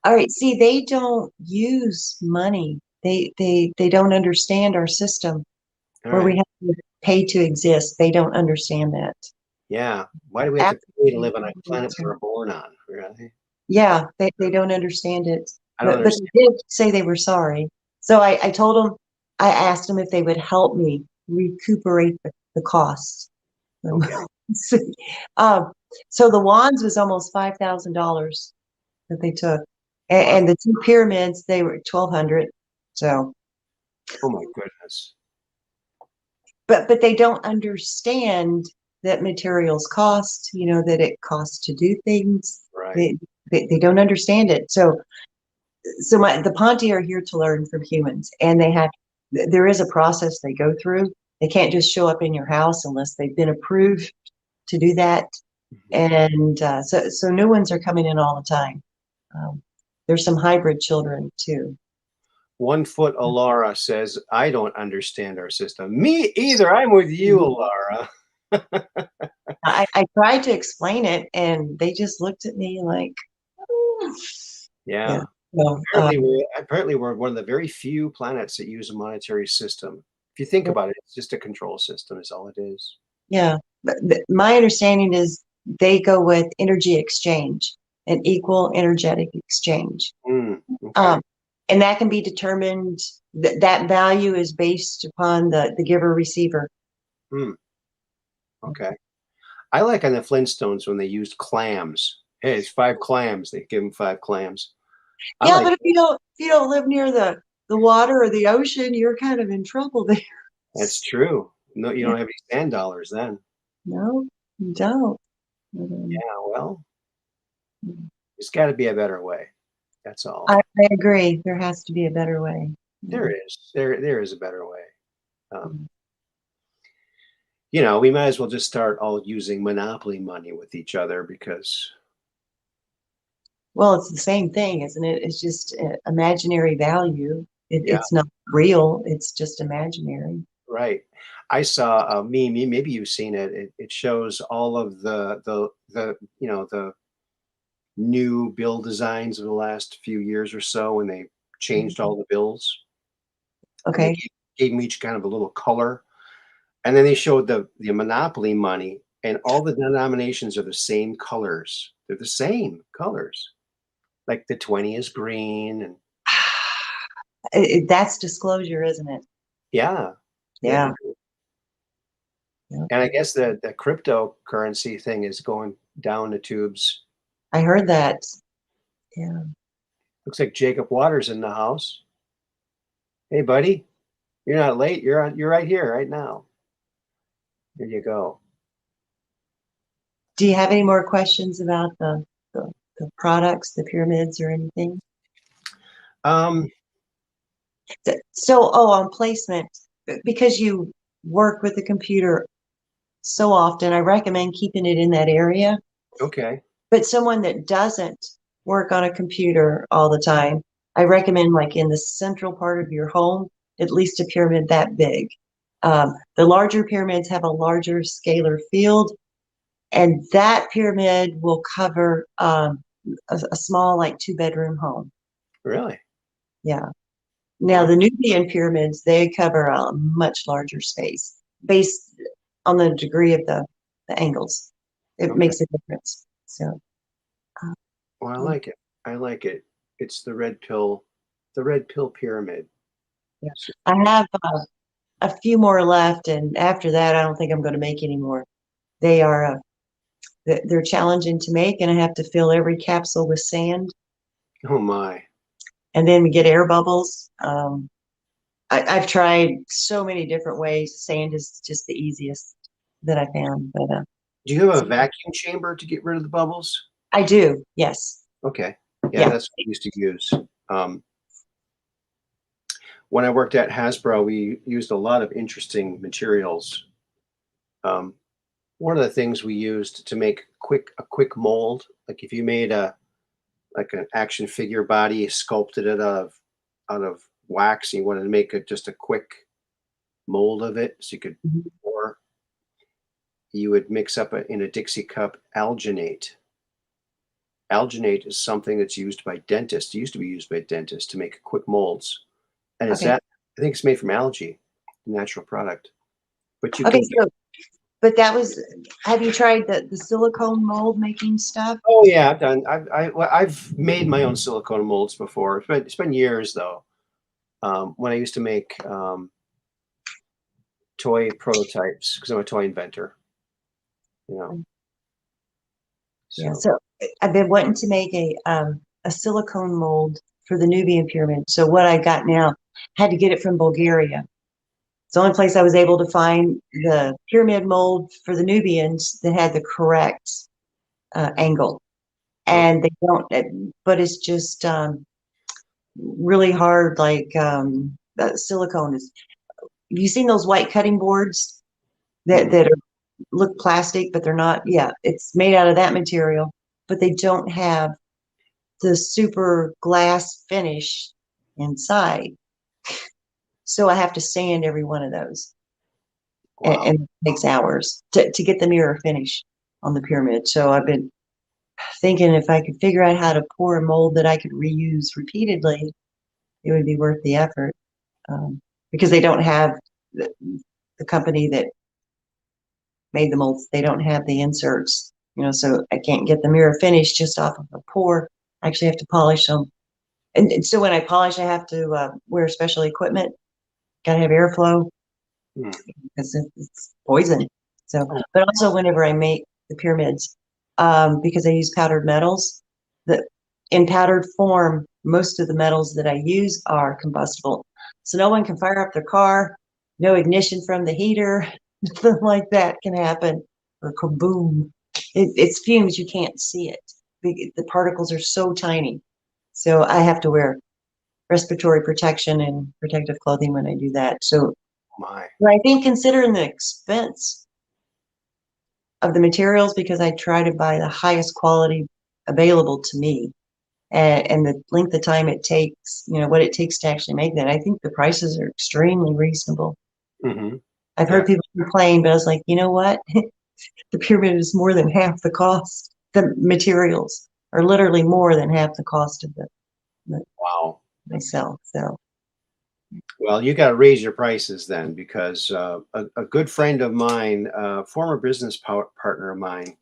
All right. See, they don't use money. They don't understand our system All where we right. have to pay to exist. They don't understand that. Yeah. Why do we have to pay to live on a planet we were born on? Really? Yeah, they don't understand it. I don't But understand. they did say they were sorry. So I told them, I asked them if they would help me recuperate the costs. Okay. um, so the wands was almost $5,000 that they took, Wow. and the two pyramids they were 1,200. So, Oh my goodness. but they don't understand that materials cost. You know that it costs to do things. Right. They don't understand it. So the Ponti are here to learn from humans, and there is a process they go through. They can't just show up in your house unless they've been approved to do that. Mhm. And so new ones are coming in all the time. Um, there's some hybrid children too. 1 Foot Alara says, I don't understand our system. Me either. I'm with you, Alara. I tried to explain it, and they just looked at me like, "Oh." Yeah. Yeah. So, Apparently we're one of the very few planets that use a monetary system. If you think about it, it's just a control system is all it is. yeah. But my understanding is they go with energy exchange, an equal energetic exchange. Okay. Um, and that can be determined that value is based upon the giver receiver. Hmm. Okay. I like on the Flintstones when they used clams. Hey, it's 5 clams. They give them 5 clams. I Yeah, like but if you don't live near the water or the ocean, you're kind of in trouble there. that's true. No, you Yeah, don't have any sand dollars then. no, you don't. Yeah, well, there's got to be a better way. That's all. I agree. There has to be a better way. There Yeah. is. There is a better way. Um, we might as well just start all using monopoly money with each other because, Well, it's the same thing, isn't it? It's just imaginary value. yeah, It's not real. It's just imaginary. right. I saw a meme. Maybe you've seen it. It shows all of the new bill designs of the last few years or so when they changed all the bills and they Okay. gave them each kind of a little color. And then they showed the monopoly money, and all the denominations are the same colors. They're the same colors. Like the 20 is green, and That's disclosure, isn't it? yeah, yeah. Yeah. Yeah. And I guess the cryptocurrency thing is going down the tubes. I heard that. Yeah. Looks like Jacob Waters in the house. Hey, buddy, you're not late. You're right here, right now. Here you go. Do you have any more questions about the products, the pyramids, or anything? Um, So, on placement, because you work with the computer so often, I recommend keeping it in that area. okay. But someone that doesn't work on a computer all the time, I recommend like in the central part of your home, at least a pyramid that big. The larger pyramids have a larger scalar field, and that pyramid will cover a small, like 2-bedroom home. Really? Yeah. Now, Wow. the Nubian pyramids, they cover a much larger space based on the degree of the angles. It Okay. makes a difference. So, uh, Well, I yeah. like it. I like it. It's the red pill pyramid. Yeah. I have a few more left, and after that, I don't think I'm going to make any more. They are they're challenging to make, and I have to fill every capsule with sand, Oh my. and then we get air bubbles. I've tried so many different ways. Sand is just the easiest that I found, but Do you have a vacuum chamber to get rid of the bubbles? I do. Yes. Okay. Yeah, Yeah. that's what I used to use. Um, when I worked at Hasbro, we used a lot of interesting materials. Um, One of the things we used to make a quick mold, like if you made like an action figure body, sculpted it out of wax, and you wanted to make it just a quick mold of it, so you could Mhm. pour. You would mix up in a Dixie cup alginate. Alginate is something that's used by dentists. It used to be used by dentists to make quick molds, and it's Okay. that I think it's made from algae, a natural product. But you Okay. can So, but that was, have you tried the silicone mold making stuff? Oh yeah, I've done. I've made my own silicone molds before. It's been years though. When I used to make toy prototypes because I'm a toy inventor. You know, Yeah. so So I've been wanting to make a silicone mold for the Nubian pyramid. So what I got now, had to get it from Bulgaria. It's the only place I was able to find the pyramid mold for the Nubians that had the correct angle. okay. And they don't, but it's just really hard. Like silicone is. Have you seen those white cutting boards Mhm. that look plastic, but they're not? Yeah, it's made out of that material, but they don't have the super glass finish inside. So I have to sand every one of those, Wow. and it takes hours to get the mirror finish on the pyramid. So I've been thinking if I could figure out how to pour a mold that I could reuse repeatedly, it would be worth the effort. Because they don't have the company that made the molds, they don't have the inserts, so I can't get the mirror finish just off of a pour. I actually have to polish them. And so when I polish, I have to wear special equipment. Got to have airflow Hmm. because it's poison. So, Oh, but also whenever I make the pyramids, because I use powdered metals, that in powdered form, most of the metals that I use are combustible. So no one can fire up their car, no ignition from the heater, nothing like that can happen, or kaboom. It's fumes, you can't see it. The particles are so tiny. So I have to wear respiratory protection and protective clothing when I do that. So my. I think considering the expense of the materials, because I try to buy the highest quality available to me, and the length of time it takes, what it takes to actually make that, I think the prices are extremely reasonable. Hmm. I've Yeah. heard people complain, but I was like, you know what? The pyramid is more than half the cost. The materials are literally more than half the cost of the Wow. myself. So Well, you got to raise your prices then, because a good friend of mine, former business partner of mine,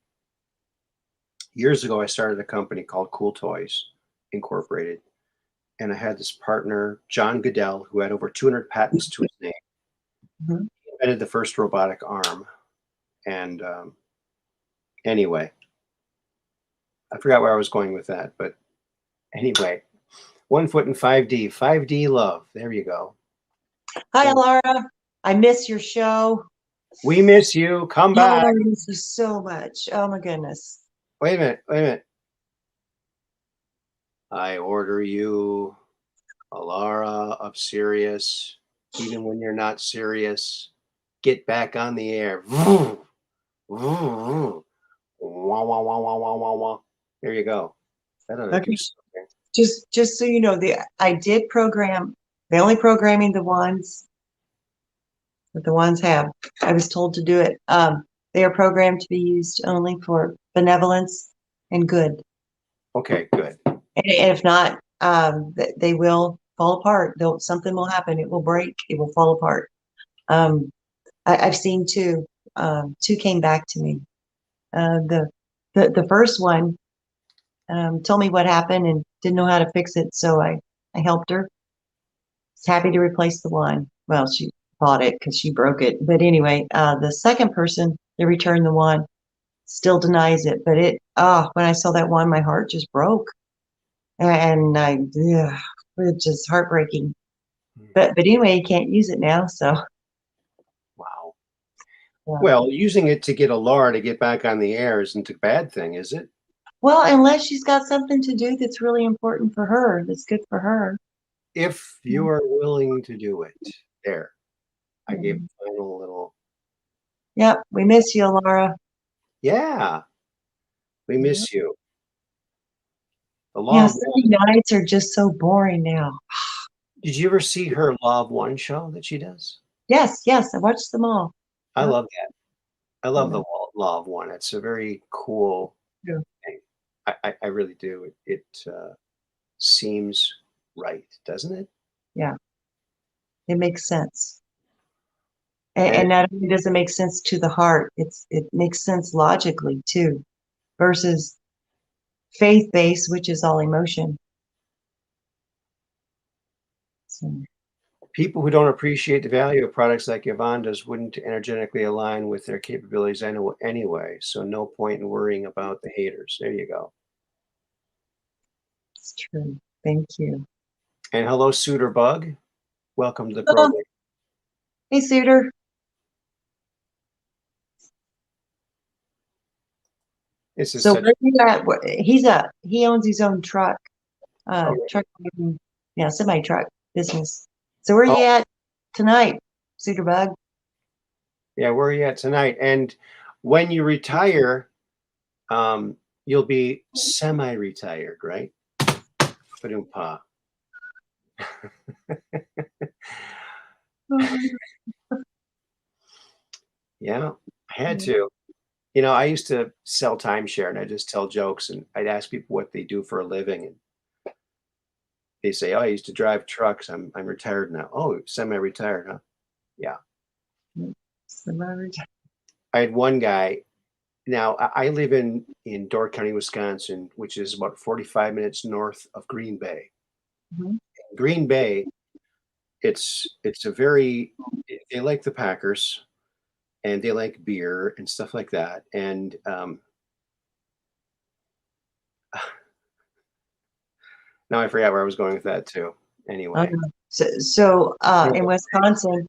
years ago, I started a company called Cool Toys Incorporated, and I had this partner, John Goodell, who had over 200 patents to his name. mhm. He invented the first robotic arm, and anyway, I forgot where I was going with that, but anyway, 1 foot in 5D, 5D love. There you go. Hi, So Laura. I miss your show. we miss you. Come Oh, back. I miss you so much. Oh my goodness. Wait a minute. Wait a minute. I order you, Alara of Sirius, even when you're not serious. Get back on the air. Vroom, vroom, vroom. Wah, wah, wah, wah, wah, wah, wah. There you go. That ought to do Okay. something. Just so you know, I did program, the only programming the ones that the ones have. I was told to do it. They are programmed to be used only for benevolence and good. Okay, good. And if not, they will fall apart. Something will happen. It will break. It will fall apart. Um, I've seen two. Two came back to me. The first one told me what happened and didn't know how to fix it, so I helped her. Was happy to replace the one. Well, she bought it because she broke it. But anyway, the second person, they returned the one, still denies it. But when I saw that one, my heart just broke, and yeah, it's just heartbreaking. But anyway, you can't use it now, so Wow. yeah. Well, using it to get Alara to get back on the air isn't a bad thing, is it? Well, unless she's got something to do that's really important for her, that's good for her. if you are willing to do it. There. I gave Mhm. a final little, Yep, we miss you, Laura. yeah, we Yep. miss you. The Law Yeah, of Sunday One. nights are just so boring now. Did you ever see her Law of One show that she does? Yes, yes, I watched them all. I Yep. love that. I love the Yeah, Law of One. It's a very cool true. thing. I really do. It seems right, doesn't it? Yeah, it makes sense. And And not only does it make sense to the heart, it makes sense logically too, versus faith-based, which is all emotion. So, people who don't appreciate the value of products like Yuvonda's wouldn't energetically align with their capabilities anyway. So no point in worrying about the haters. There you go. it's true. Thank you. And hello, Suitor Bug. Welcome to the Oh, program. hey, Suitor. This is So such. where you at? He owns his own truck, Oh, really? truck, yeah, semi truck business. So where you Oh, at tonight, Suitor Bug? yeah. Where are you at tonight? And when you retire, um, you'll be semi-retired, right? Ba-doom-pa. Yeah, I had to. I used to sell timeshare and I just tell jokes and I'd ask people what they do for a living. And they say, "Oh, I used to drive trucks. I'm retired now." "Oh, semi-retired, huh?" Yeah. Semi. I had one guy. Now I live in Door County, Wisconsin, which is about 45 minutes north of Green Bay. Mhm. Green Bay, it's a very they like the Packers and they like beer and stuff like that. And now I forgot where I was going with that too. Oh, Anyway, no. In Wisconsin,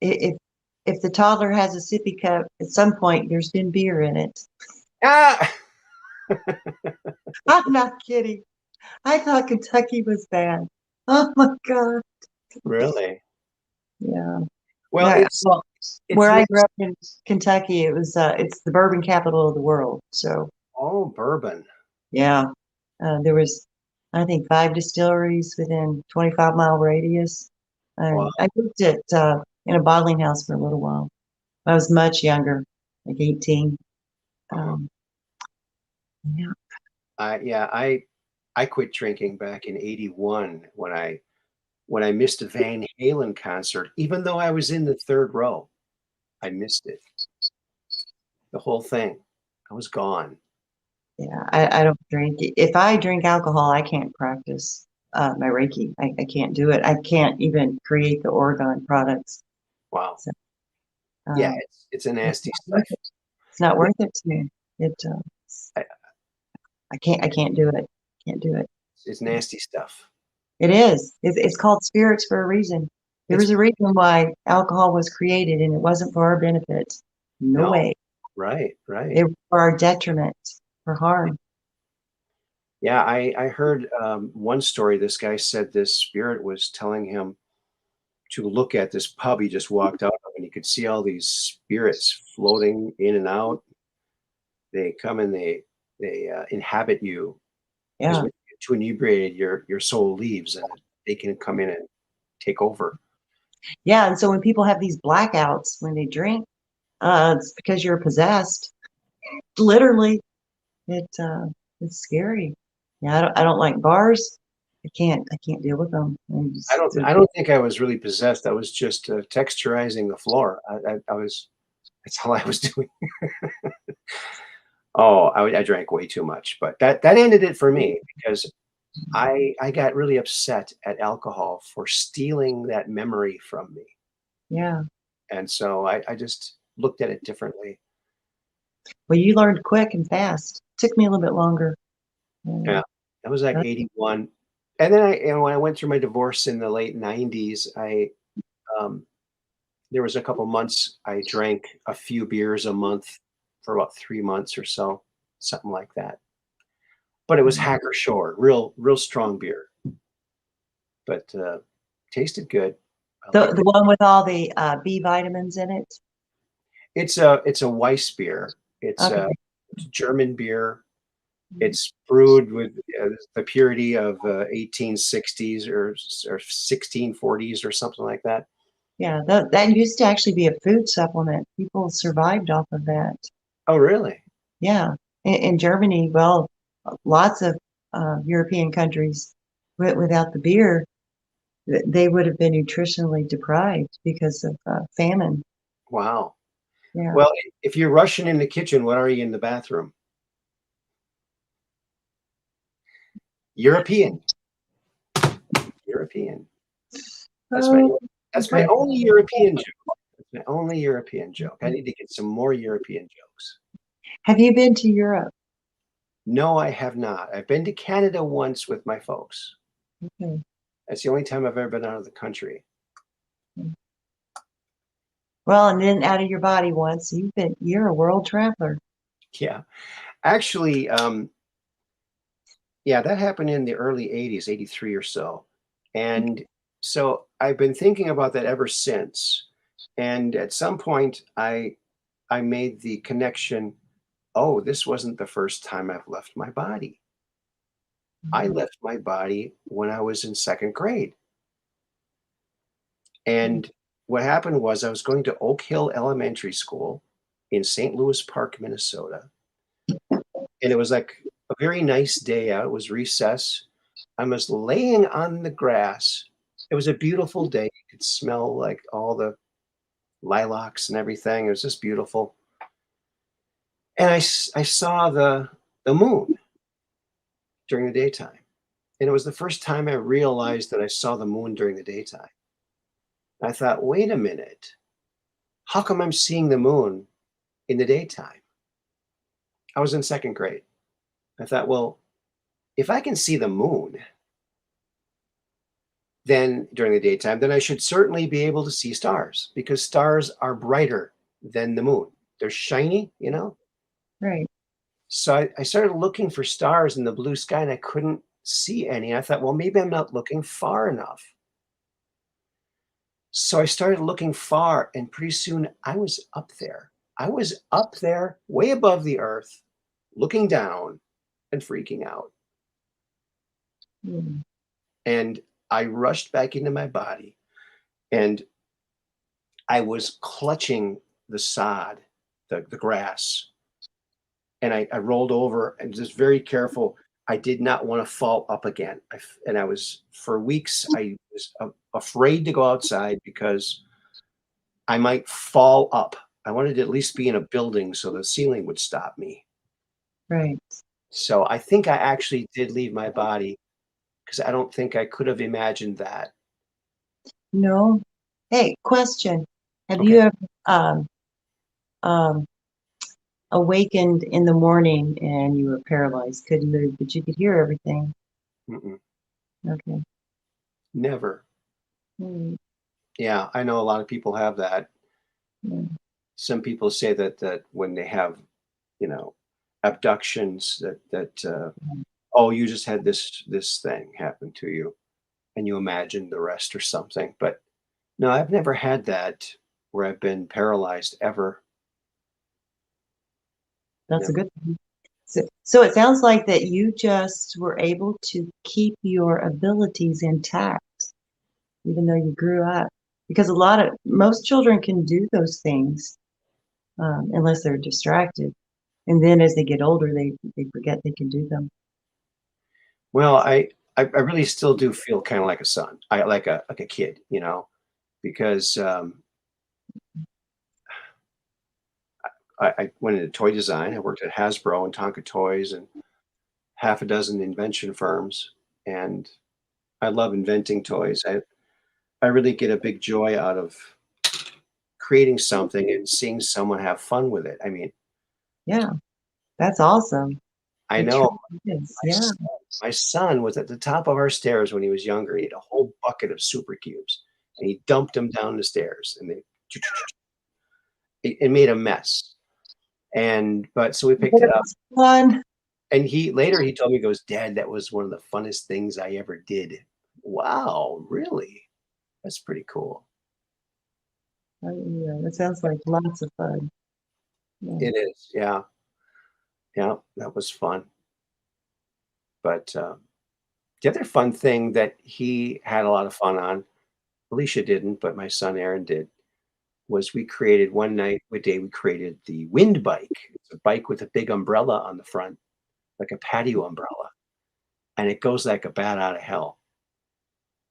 if if the toddler has a sippy cup, at some point there's been beer in it. ah, I'm not kidding. I thought Kentucky was bad. Oh my God. really? Yeah. Well, Yeah. Well, it's where I grew next. up in Kentucky, it's the bourbon capital of the world. So Oh, bourbon. yeah, there was, I think, 5 distilleries within 25-mile radius. Wow. I worked in a bottling house for a little while. I was much younger, like 18. Uh-huh. Um, yeah. I quit drinking back in '81 when I missed a Van Halen concert, even though I was in the third row. I missed it. The whole thing. I was gone. Yeah, I don't drink. If I drink alcohol, I can't practice my Reiki. I can't do it. I can't even create the Oregon products. Wow. So Yeah, um, it's a it's nasty not stuff. worth it. It's not worth it to me. It I I can't do it. Can't do it. It's nasty stuff. It is. It's called spirits for a reason. There It's was a reason why alcohol was created, and it wasn't for our benefit. No no. way. Right, right. It was for our detriment, for harm. Yeah, I heard, one story. This guy said this spirit was telling him to look at this pub he just walked out of, and he could see all these spirits floating in and out. They come and they inhabit you because Yeah. when you get too inebriated, your soul leaves, and they can come in and take over. Yeah. And so when people have these blackouts when they drink, it's because you're possessed. Literally, it it's scary. Yeah, I don't like bars. I can't deal with them. I don't think I was really possessed. I was just, texturizing the floor. I was that's all I was doing. Oh, I drank way too much, but that ended it for me because I got really upset at alcohol for stealing that memory from me, Yeah. and so I just looked at it differently. Well, you learned quick and fast. Took me a little bit longer. Yeah, Um, that was like but '81, and then when I went through my divorce in the late '90s, um, there was a couple months I drank a few beers a month for about 3 months or so, something like that. But it was Hacker Shore, real strong beer. but tasted good. I The liked it. one with all the B vitamins in it. It's a Weiss beer. It's Okay. a German beer. It's brewed with the purity of 1860s or 1640s or something like that. Yeah, that used to actually be a food supplement. People survived off of that. Oh, really? Yeah. In Germany, well, lots of European countries without the beer, they would have been nutritionally deprived because of famine. Wow. Yeah. Well, if you're Russian in the kitchen, what are you in the bathroom? European. European. That's my Oh, that's my but only European joke. That's my only European joke. I need to get some more European jokes. have you been to Europe? No, I have not. I've been to Canada once with my folks. Okay. That's the only time I've ever been out of the country. Well, and then out of your body once. You're a world traveler. Yeah. Actually, yeah, that happened in the early 80s, 83 or so. And so I've been thinking about that ever since. And at some point I made the connection, oh, this wasn't the first time I've left my body. I left my body when I was in second grade. And what happened was I was going to Oak Hill Elementary School in St. Louis Park, Minnesota. And it was like a very nice day out. It was recess. I was laying on the grass. It was a beautiful day. You could smell like all the lilacs and everything. It was just beautiful. And I saw the moon during the daytime. And it was the first time I realized that I saw the moon during the daytime. I thought, wait a minute. How come I'm seeing the moon in the daytime? I was in second grade. I thought, well, if I can see the moon then during the daytime, then I should certainly be able to see stars because stars are brighter than the moon. They're shiny, you know? Right. So I started looking for stars in the blue sky and I couldn't see any. I thought, well, maybe I'm not looking far enough. So I started looking far, and pretty soon I was up there. I was up there, way above the earth, looking down and freaking out. Mm. And I rushed back into my body and I was clutching the sod, the grass, and I rolled over and just very careful. I did not want to fall up again. And I was, for weeks, I was afraid to go outside because I might fall up. I wanted to at least be in a building so the ceiling would stop me. Right. So I think I actually did leave my body because I don't think I could have imagined that. No. Hey, question. Have Okay. you ever um, awakened in the morning and you were paralyzed, couldn't move, but you could hear everything? Mm-mm. Okay. Never. Mm, Yeah, I know a lot of people have that. yeah. Some people say that when they have, you know, abductions, that oh, you just had this thing happen to you, and you imagine the rest or something. But no, I've never had that where I've been paralyzed ever. That's a Never. good thing. So it sounds like that you just were able to keep your abilities intact, even though you grew up. Because most children can do those things unless they're distracted. And then as they get older, they forget they can do them. Well, I really still do feel kind of like a son. I like a kid, you know, because I went into toy design. I worked at Hasbro and Tonka Toys and half a dozen invention firms, and I love inventing toys. I really get a big joy out of creating something and seeing someone have fun with it. I mean, Yeah, that's awesome. I It know truly is. my Yeah. son, my son was at the top of our stairs when he was younger. He had a whole bucket of super cubes, and he dumped them down the stairs, and it made a mess. And but so we picked it up, Fun. and he later he told me, he goes, "Dad, that was one of the funnest things I ever did." Wow, really? That's pretty cool. Yeah, that sounds like lots of fun. Yeah. It is. Yeah. Yeah. That was fun. But the other fun thing that he had a lot of fun on, Alicia didn't, but my son Aaron did, was we created one night, one day, we created the wind bike. It's a bike with a big umbrella on the front, like a patio umbrella, and it goes like a bat out of hell.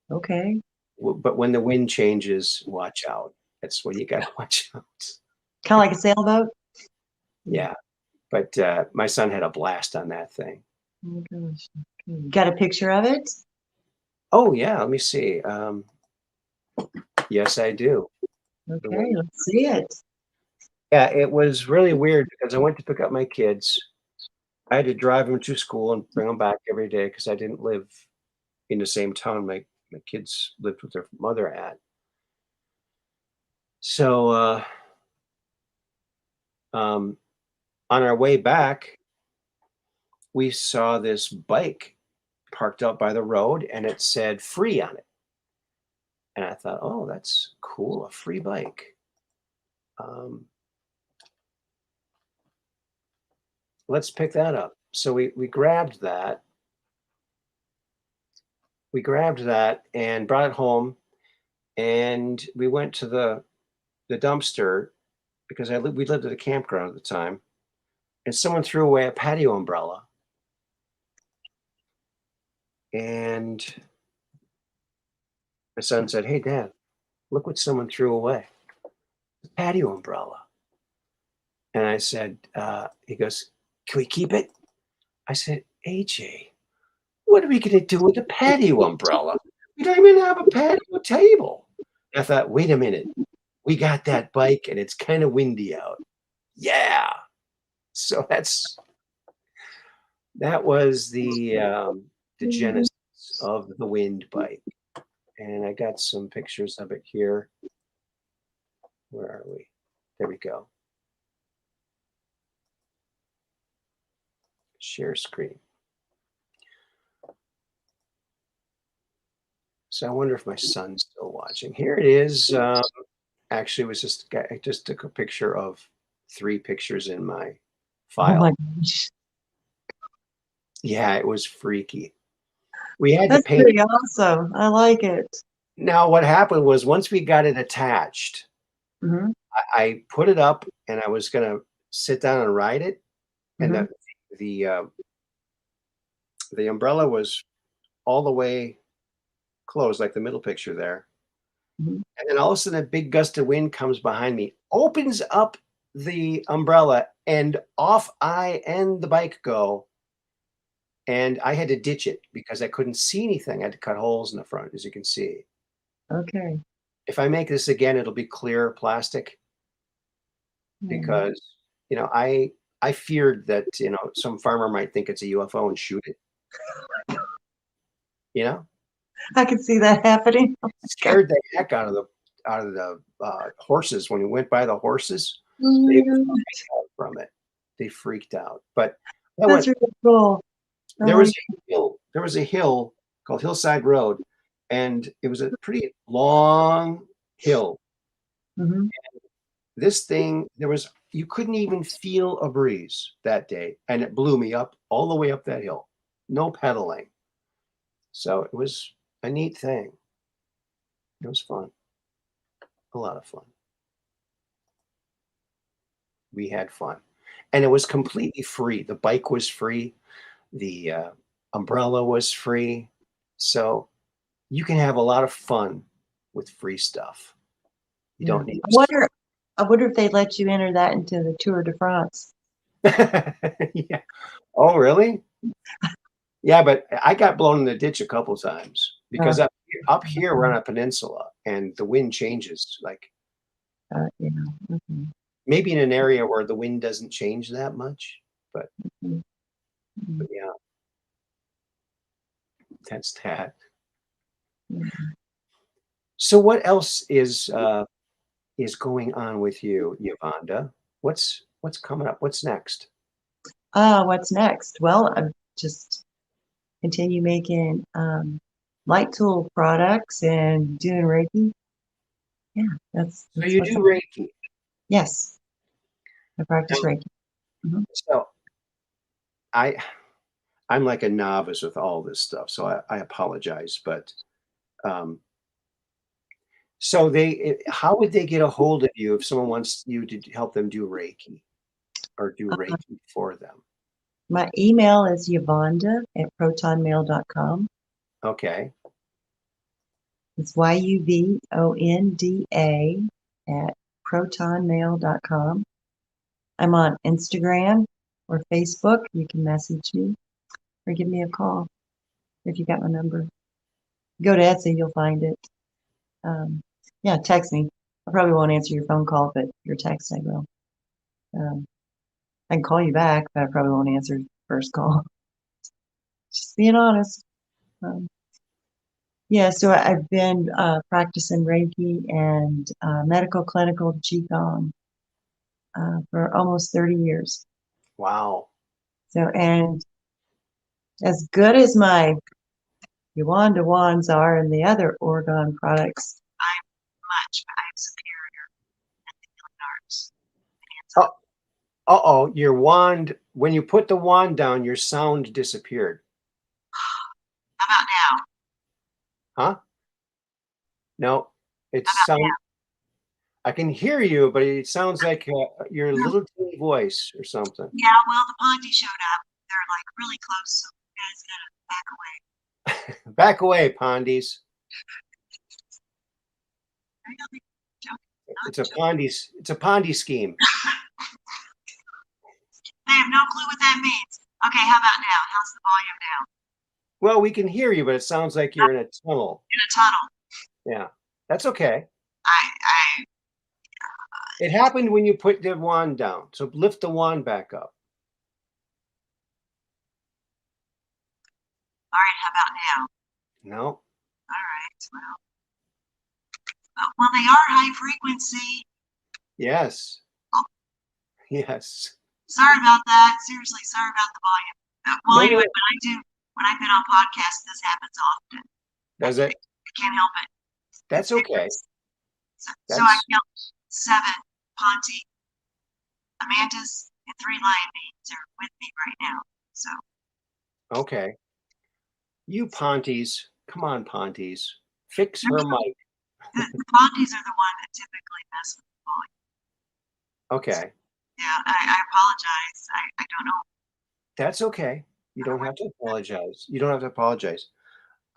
Okay. But when the wind changes, watch out. That's when you got to watch out. Kind of like a sailboat. Yeah. But my son had a blast on that thing. Oh my gosh. Okay. Got a picture of it? Oh, yeah. Let me see. Yes, I do. The Okay, wind. let's see it. Yeah, it was really weird because I went to pick up my kids. I had to drive them to school and bring them back every day because I didn't live in the same town my kids lived with their mother at. So, um, on our way back, we saw this bike parked out by the road and it said free on it. And I thought, oh, that's cool, a free bike. Um, let's pick that up. So we grabbed that. We grabbed that and brought it home, and we went to the dumpster because we lived at a campground at the time, and someone threw away a patio umbrella, and my son said, "Hey, Dad, look what someone threw away, the patio umbrella." And I said, he goes, "Can we keep it?" I said, "AJ, what are we going to do with a patio umbrella? We don't even have a patio table." I thought, wait a minute. We got that bike and it's kind of windy out. Yeah. So that was the Mhm. genesis of the wind bike. And I got some pictures of it here. Where are we? There we go. Share screen. So I wonder if my son's still watching. Here it is. Actually, it was I just took a picture of 3 pictures in my Oh my file. gosh. Yeah, it was freaky. We had to That's paint pretty it. awesome. I like it. Now, what happened was once we got it attached, Mhm, I put it up and I was gonna sit down and ride it, and mhm, the, uh, the umbrella was all the way closed, like the middle picture there, mhm. and then all of a sudden, a big gust of wind comes behind me, opens up the umbrella, and off I and the bike go, and I had to ditch it because I couldn't see anything. I had to cut holes in the front, as you can see. Okay. If I make this again, it'll be clear plastic Hmm. because, I feared that, some farmer might think it's a UFO and shoot it, you know? I can see that happening. Scared the heck out of the horses when we went by the horses. Oh They my freaked god. out from it. They freaked out, but that That's went really cool. I there was like a hill called Hillside Road, and it was a pretty long hill. mhm. This thing, you couldn't even feel a breeze that day, and it blew me up all the way up that hill. No pedaling. So it was a neat thing. It was fun. A lot of fun. We had fun. And it was completely free. The bike was free. The umbrella was free. So you can have a lot of fun with free stuff. You Yeah. don't need I wonder if they let you enter that into the Tour de France. Yeah. Oh, really? Yeah, but I got blown in the ditch a couple times Uh, because up here we're on a peninsula and the wind changes. Like yeah. Mhm, maybe in an area where the wind doesn't change that much, but mhm, mhm, yeah, that's that. mhm. So what else is going on with you, Yuvonda? What's coming up? What's next? What's next? Well, I'm just continue making light tool products and doing Reiki. Yeah, that's So you what's do up. Reiki. Yes, I practice Now, Reiki. Mhm. so I'm like a novice with all this stuff, so I apologize. But um, so how would they get a hold of you if someone wants you to help them do Reiki or do Reiki for them? My email is Yuvonda at protonmail.com. Okay. It's Yuvonda at protonmail.com. I'm on Instagram or Facebook. You can message me or give me a call if you got my number. Go to Etsy, you'll find it. Yeah, text me. I probably won't answer your phone call, but your text I will. Um, I can call you back, but I probably won't answer first call. Just being honest. Um, yeah, so I've been practicing Reiki and medical clinical Qigong for almost 30 years. Wow. So, and as good as my Yuvonda wands are and the other Oregon products, I'm superior at the healing arts. Oh, uh-oh, your wand, when you put the wand down, your sound disappeared. How about now? Huh? No, it How about sound now? I can hear you, but it sounds like your little teeny voice or something. Yeah, well, the Ponte showed up. They're like really close, so you guys gotta back away. Back away, Pondies. Really joking, not It's a joking. Pondy scheme. They have no clue what that means. Okay, how about now? How's the volume now? Well, we can hear you, but it sounds like you're in a tunnel. In a tunnel. Yeah, that's okay. I It happened when you put the wand down. So lift the wand back up. all right, how about now? No. All right, well, they are high frequency. Yes. Oh, Yes. sorry about that. Seriously, sorry about the volume. Well, No, anyway, no. when I've been on podcasts, this happens often. Does it? I can't help it. That's okay. So I That's killed 7 Ponte Amantas and 3 lion beings are with me right now. So okay. You Ponties. Come on, Ponties. Fix her mic. the Pontes are the one that typically mess with the volume. Okay. Yeah, I apologize. I don't know. That's okay. You don't have to apologize. You don't have to apologize.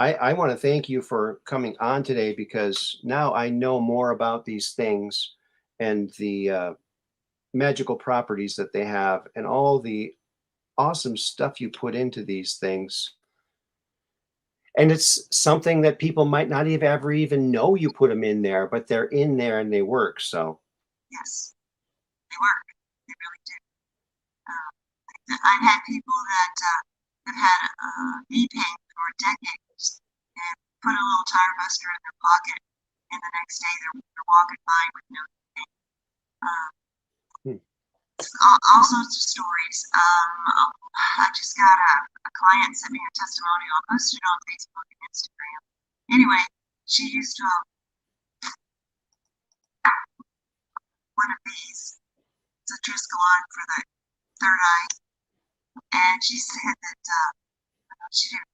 I want to thank you for coming on today because now I know more about these things and the magical properties that they have and all the awesome stuff you put into these things. And it's something that people might not have ever even know you put them in there, but they're in there and they work. So, Yes, they work. They really do. I've had people that have had knee pain for decades and put a little tire buster in their pocket, and the next day they're walking by with no pain. Um, hmm, all sorts of stories. I just got a client sent me a testimonial. I posted it on Facebook and Instagram. Anyway, she used one of these. It's a Triscolon for the third eye, and she said that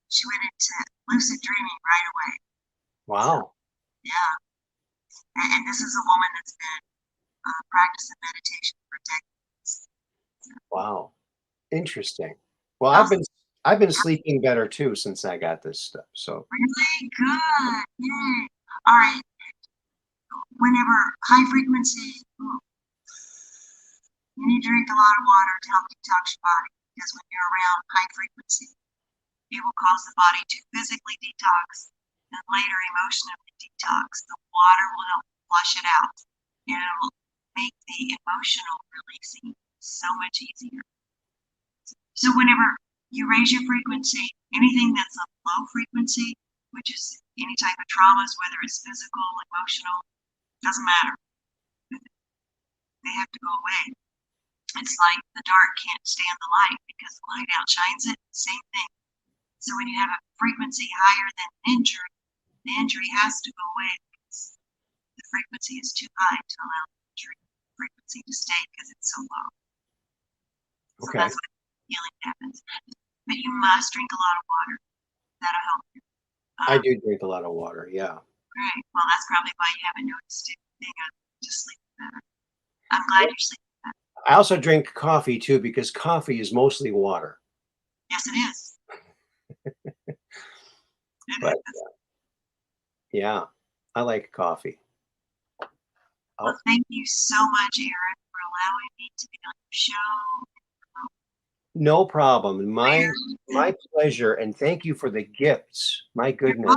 she went into lucid dreaming right away. So wow. yeah, and this is a woman that's been practicing meditation for decades. Wow. Interesting. Well, Also, I've been sleeping better too since I got this stuff. So, really good. Yay. All right. Whenever high frequency, you need to drink a lot of water to help detox your body because when you're around high frequency, it will cause the body to physically detox and later emotionally detox. The water will help flush it out and it will make the emotional releasing so much easier. So whenever you raise your frequency, anything that's a low frequency, which is any type of traumas, whether it's physical, emotional, doesn't matter. They have to go away. It's like the dark can't stand the light because the light outshines it. Same thing. So when you have a frequency higher than injury, the injury has to go away because the frequency is too high to allow the injury frequency to stay because it's so low. So Okay. that's when healing happens. But you must drink a lot of water. That'll help you. I do drink a lot of water. Yeah. Great. Well, that's probably why you haven't noticed it. Being able to sleep better. I'm glad you're sleeping better. I also drink coffee too because coffee is mostly water. Yes, it is. But yeah, I like coffee. Well, thank you so much, Aaron, for allowing me to be on your show. No problem. My pleasure. And thank you for the gifts. My goodness.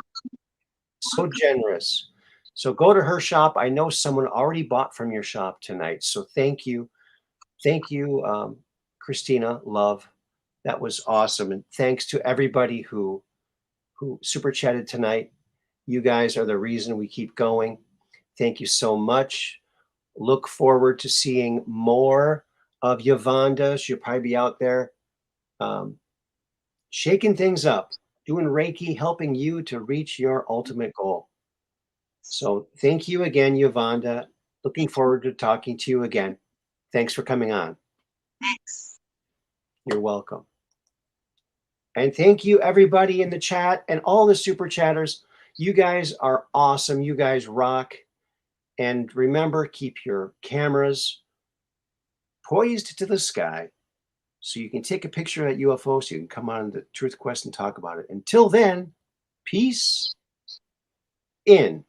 So generous. So go to her shop. I know someone already bought from your shop tonight. So thank you. Thank you, Christina, love. That was awesome. And thanks to everybody who super chatted tonight. You guys are the reason we keep going. Thank you so much. Look forward to seeing more of Yuvonda. She'll probably be out there shaking things up, doing Reiki, helping you to reach your ultimate goal. So thank you again, Yuvonda. Looking forward to talking to you again. Thanks for coming on. Thanks. You're welcome. And thank you, everybody in the chat and all the super chatters. You guys are awesome. You guys rock. And remember, keep your cameras poised to the sky so you can take a picture of that UFO so you can come on the Truth Quest and talk about it. Until then, peace in.